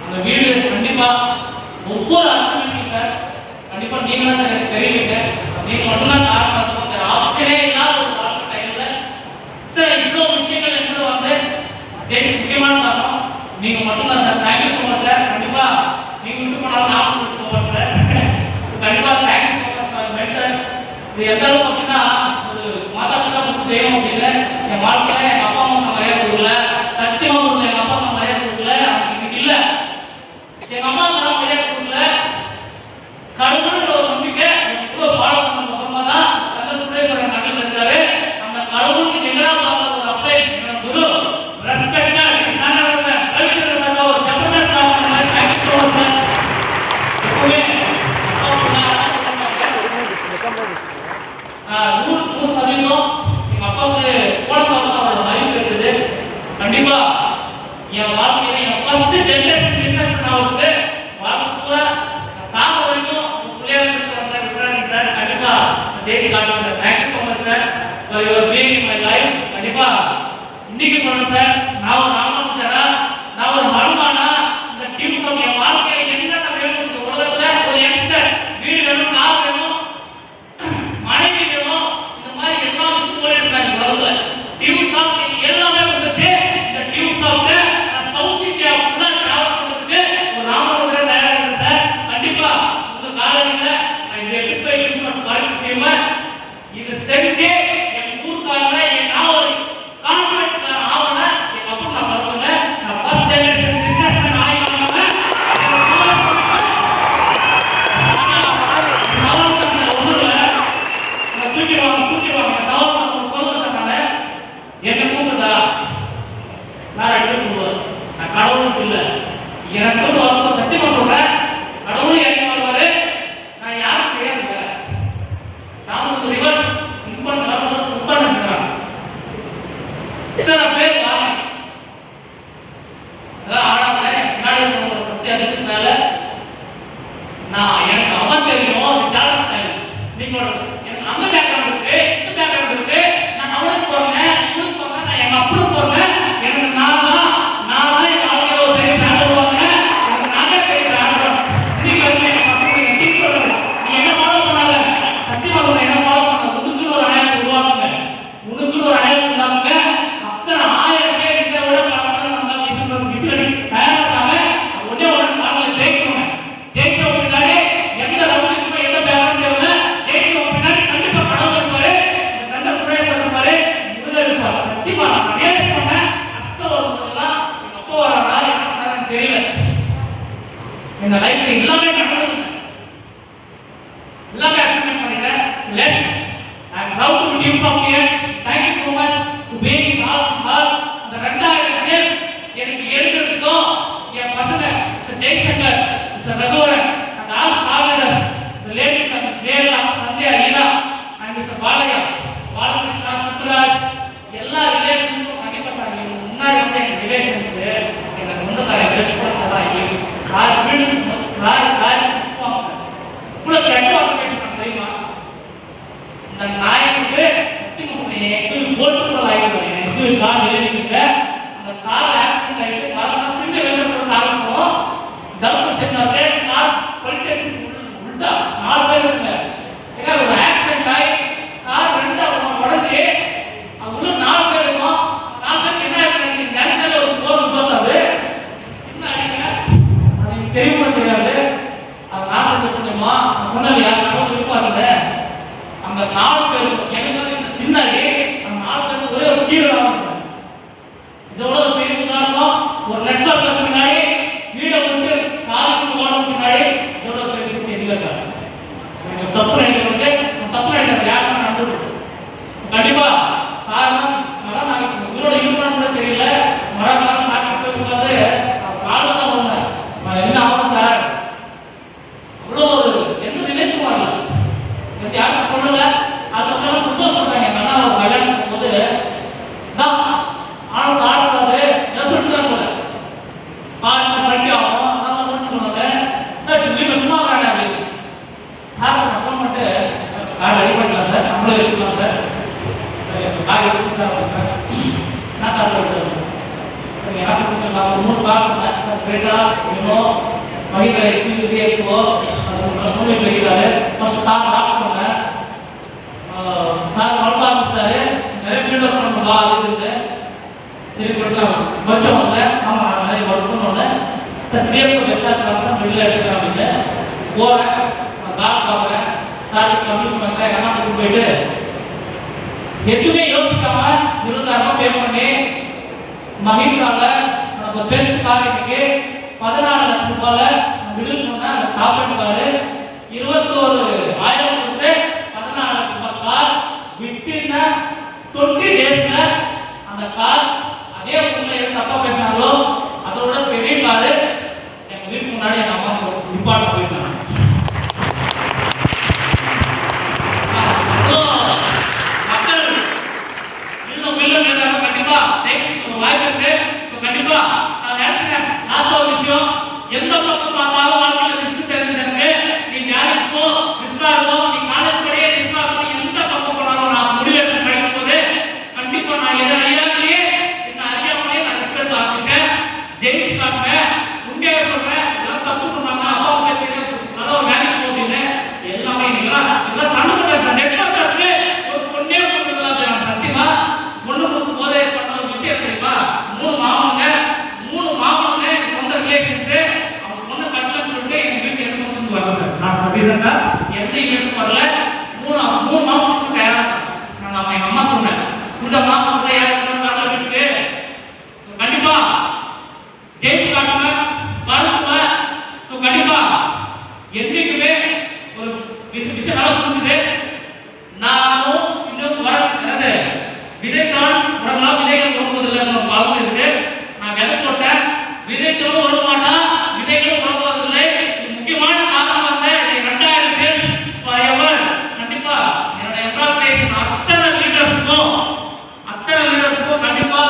அந்த வீடு கண்டிப்பா ஒவ்வொரு அச்சீவ்மெண்ட்டும் சார் கண்டிப்பா நீங்களா சார் எனக்கு தெரியுங்க. நீங்க மட்டும்தான் காரணம் இருக்கும். ஆப்ஷனே இல்லாத ஒரு வாழ்க்கை டைம்ல இவ்வளவு விஷயங்கள் என்னோட வந்து முக்கியமான காரணம் நீங்க மட்டும்தான் sir. Thank you so much sir. கண்டிப்பா நீங்க விட்டு போனாலும் நான் விட்டு போவேன் சார். கண்டிப்பா thank you so much for mentor. இது எந்த அளவுக்கு அப்படின்னா ஒரு மாதா பிதா கொடுத்த தெய்வம் அப்படின்னு என் வாழ்க்கையில எங்க அப்பா அம்மா நிறைய கொடுக்கல, சத்தியமா கொடுத்த எங்க அப்பா அம்மா நிறைய கொடுக்கல, அவனுக்கு இன்னைக்கு இல்ல. எங்க அம்மா அம்மா நிறைய மை லைஃப். கண்டிப்பா இன்னைக்கு சொல்றேன் சார், நான் ஒரு ராமானுஜரா, நான் ஒரு ஹனுமானா, இந்த டியூஸ் ஆஃப் என் வாழ்க்கையில என்னென்ன வேணும் இந்த உலகத்துல, ஒரு யங்ஸ்டர் வீடு வேணும், கார் வேணும், மனைவி வேணும், இந்த மாதிரி எல்லா விஷயமும் இருக்காங்க உலகத்துல. டியூஸ் ஆஃப் எல்லாமே வந்துச்சு. இந்த டியூஸ் ஆஃப் சவுத் இந்தியா ஃபுல்லா டிராவல் பண்றதுக்கு ஒரு ராமானுஜரா தயாரா இருக்கு சார். கண்டிப்பா உங்க காலனில நான் இந்த எடுத்து போய் டியூஸ் ஆஃப் பார்க்க இது செஞ்சு என் ஊர்க்காரங்க நான் ஒரு கான்ட்ராக்ட் ஆவண எங்க அப்பா நான் பரவாயில்ல, நான் ஃபர்ஸ்ட் ஜெனரேஷன் பிசினஸ் மேன் ஆயிடுவாங்க. தூக்கிடுவாங்க சவால் சொல்லுங்க சார். என்ன கூப்பிடுதா நான் எடுத்து சொல்லுவேன். நான் கடவுளுக்கு இல்லை, எனக்கு வந்து சத்தியமா சொல்றேன், கடவுள் இறங்கி வருவாரு. நான் யாரும் தெரியாது, நான் வந்து ரிவர்ஸ் இத்தனை பேர் வாங்க அதான் ஆடாம முன்னாடி சக்தி அதுக்கு மேல நான் எனக்கு அவன் தெரியும், அது ஜாதகம் தெரியும். நீ சொல்றது எனக்கு அந்த பேக்ரவுண்ட் இருக்கு, இந்த பேக்ரவுண்ட் இருக்கு, நான் அவனுக்கு போறேன், இவனுக்கு போறேன், நான் எங்க அப்பனுக்கு போறேன், எனக்கு நான் தான் என் வாழ்க்கையில ஒரு பெரிய பிளான் உருவாக்குறேன், எனக்கு நானே பெரிய பிளான். இன்னைக்கு வந்து என் பசங்க நீ சொல்றது நீ என்ன ஃபாலோ பண்ணாத, சத்தியமா சொல்றேன், என்ன ஃபாலோ பண்ண உனக்குன்னு ஒரு அடையாளம் உருவாக்குங்க, உனக்குன்னு ஒரு அடையாளம் உண்டாக்குங்க. அத்தனை 1000 பேர் இதை விட பரவாயில்ல நம்ம விசிலடி தயாராக ஒரே ஒரு நாம ஜெயிக்கணும். ஜெயிச்ச பின்னாடி எந்த ரவுடிஸ்மோ எந்த பேக்ரவுண்ட் தெரியல, ஜெயிச்ச பின்னாடி கண்டிப்பா கடவுள் இருப்பாரு, இந்த தண்டை சுரேஷர் இருப்பாரு, முருகர் இருப்பாரு. சத்தியமா நான் ரியலைஸ் பண்ணேன், கஷ்டம் வரும்போதெல்லாம் எங்க அப்பா வராதா என்ன தெரியல. இந்த லைஃப்ல எல்லாமே நடந்தது, எல்லாமே அச்சீவ்மெண்ட் பண்ணிட்டேன். Let's I am proud to be from here. Thank you so much to being in all this hall. இந்த 2000 ஸ்டேஜ் எனக்கு எடுக்கிறதுக்கும் என் பசங்க mister Jaishankar, mister Raghuvaran and all star leaders, the ladies like Miss Neela, Sandhya, Leela and Mr. Balaya, Balakrishna, Putraj, எல்லா ரிலேஷன்ஸும் கண்டிப்பா சார் முன்னாடி வந்து எங்க ரிலேஷன்ஸ் எங்க சொந்தக்கார பெஸ்ட் ஃப்ரெண்ட்ஸ் எல்லாம் கார் வீடு கார் இவ்வளவு கெட்ட வார்த்தை பேசுறாங்க தெரியுமா? இந்த நாய்க்கு சத்தியமா சொன்னேன், ஆக்சுவலி போட்டுக்குள்ள ஆயிடுவேன், ஆக்சுவலி கார் வெளியிட்டு அந்த கார் ஆக்சிடென்ட் ஆயிட்டு கார் திரும்பி வெளியே கார் போவோம், டவுன் சென்டர்ல கார் பல்டி உள்டா 4 பேர் இருக்காங்க. ஏன்னா ஒரு ஆக்சிடென்ட் ஆகி கார் ரெண்டா உடஞ்சி உள்ள 4 பேர் இருக்கும். 4 பேருக்கு என்ன ஆயிடுச்சு நினைச்சாலே ஒரு போர் போட்டாது, சின்ன அடிங்க, அது தெரியுமா தெரியாது. அது நான் செஞ்ச முடியுமா சொன்னது யார் கடவுள் இருப்பாருங்க. அந்த 4 பேர் எனக்கு வந்து சின்ன அடி, அந்த 4 பேருக்கு ஒரே ஒரு கீழே தான் சார். இதோட ஒரு பெரிய உதாரணம், ஒரு நெட்வொர்க் பின்னாடி வீடை விட்டு சாதிக்கு ஓடுறது பின்னாடி இதோட பெரிய சக்தி இல்லைங்க. எனக்கு தப்பு நினைக்கிறவங்க தப்பு நினைக்கிறது யாருன்னா நம்புது. கண்டிப்பா காரணம் மரம் நாளைக்கு உயிரோட இருப்பான்னு கூட தெரியல, மரம் சாப்பிட்டு போய் உட்காந்து காலில் தான் வந்தேன். என்ன ஆகும் சார், அவ்வளோ ஒரு எந்த ரிலேஷனும் வரல. யாரும் சொல்லல, அது வந்து சந்தோஷப்படுறாங்க. எங்க அண்ணா ஒரு கல்யாணம் போது தான் ஆனது ஆடுறது எல்லாம் சொல்லிட்டு தான் போல பாருங்க பட்டி ஆகும் அதெல்லாம் சொல்லிட்டு போனாங்க. வீட்டில் சும்மா வராங்க அப்படின்னு சார் நான் ஃபோன் பண்ணிட்டு கார் ரெடி பண்ணிக்கலாம் சார், நம்மளே வச்சுக்கலாம் சார், கார் எடுத்து சார் நான் கார் எடுத்துருக்கேன். என்ன சொல்லிட்டு ஒரு 3 கார் சொன்னேன், கிரேட்டா இன்னோ மகிழ எக்ஸோ மூவி போயிருக்காரு. ஃபர்ஸ்ட் கார் லாக்ஸ் பண்ணேன், சார் வளர்க்க ஆரம்பிச்சிட்டாரு, நிறைய ஃபீல்ட் ஒர்க் பண்ணுவா அது இருக்கு. சரி சொல்லலாம் வருஷம் வந்தேன், ஆமாம் நான் நிறைய ஒர்க் பண்ணுவோன்னே சார் 3 பெஸ்ட்டாக இருக்கலாம் சார், வெளியில் எடுக்கிறேன் அப்படின்னு போகிறேன். கார் பார்க்குறேன், சார் கம்யூஸ் பண்ணுறேன், எங்கள் அண்ணா கூட்டு போயிட்டு எதுவுமே யோசிக்காம 20,000 ரூபாய் பே பண்ணி மஹிந்திரால நம்ம பெஸ்ட் கார் இன்னைக்கு 14 லட்சம் ரூபாயில மிடில் சொன்ன டாப் அண்ட் காரு 21,000 கொடுத்து 14 லட்சம் ரூபாய் கார் வித்தின் 20 டேஸ்ல அந்த கார் அதே ஊர்ல இருந்து தப்பா பேசினாங்களோ அதோட பெரிய காரு எங்க வீட்டு முன்னாடி எங்க அம்மா நிப்பாட்ட போயிருந்தாங்க. மக்கள் இன்னும் மில்லியன் கண்டிப்பா வாய்ப்பு இருக்கு. கண்டிப்பா நான் நினைச்சேன் லாஸ்ட் ஒரு விஷயம், எந்த பக்கம் பார்த்தாலும் வாழ்க்கையில ரிஸ்க் தெரிஞ்சுக்கிறது. நீ வேலைக்கு போ ரிஸ்கா இருக்கும், நீ காலேஜ் படியே ரிஸ்கா இருக்கும், எந்த பக்கம் போனாலும் நான் முடிவெடுத்து படிக்கும் போது விதைத்தான் உடனெல்லாம் விதைகள் உணர்வதில்லைன்னு ஒரு பாவம் இருக்கு. நான் விதை போட்டேன், விதைகளும் உணர மாட்டான், விதைகளும் உணர்வதில்லை. முக்கியமான காரணம் வந்து 2000 சேல்ஸ் ஃபார் எவர். கண்டிப்பா என்னோட எம்ப்ளாய்மேஷன் அத்தனை லீடர்ஸுக்கும் கண்டிப்பா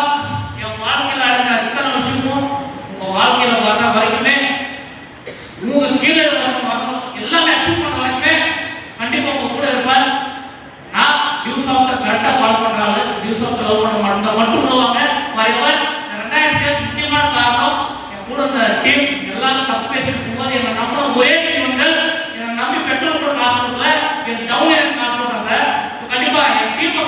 என் வாழ்க்கையில் அடைஞ்ச அத்தனை விஷயமும் உங்க வாழ்க்கையில வர வரைக்குமே, உங்க கீழே வரணும், எல்லாமே அச்சீவ் பண்ண வரைக்குமே கண்டிப்பா உங்க கூட இருப்பேன். நான் டியூஸ் ஆஃப் த கரெக்டா ஃபாலோ பண்றாங்க, டியூஸ் ஆஃப் த லவ் பண்ண மாட்டேன் மட்டும் சொல்லுவாங்க. வரைவர் 2000 சேல்ஸ் முக்கியமான காரணம் என் கூட இந்த டீம் எல்லாரும் தப்பு பேசிட்டு போது என்ன நம்பின ஒரே டீம்கள் என்னை நம்பி பெட்ரோல் கூட காசு கொடுக்கல, என் டவுன் எனக்கு காசு கொடுக்குறேன் சார். கண்டிப்பா என் டீமை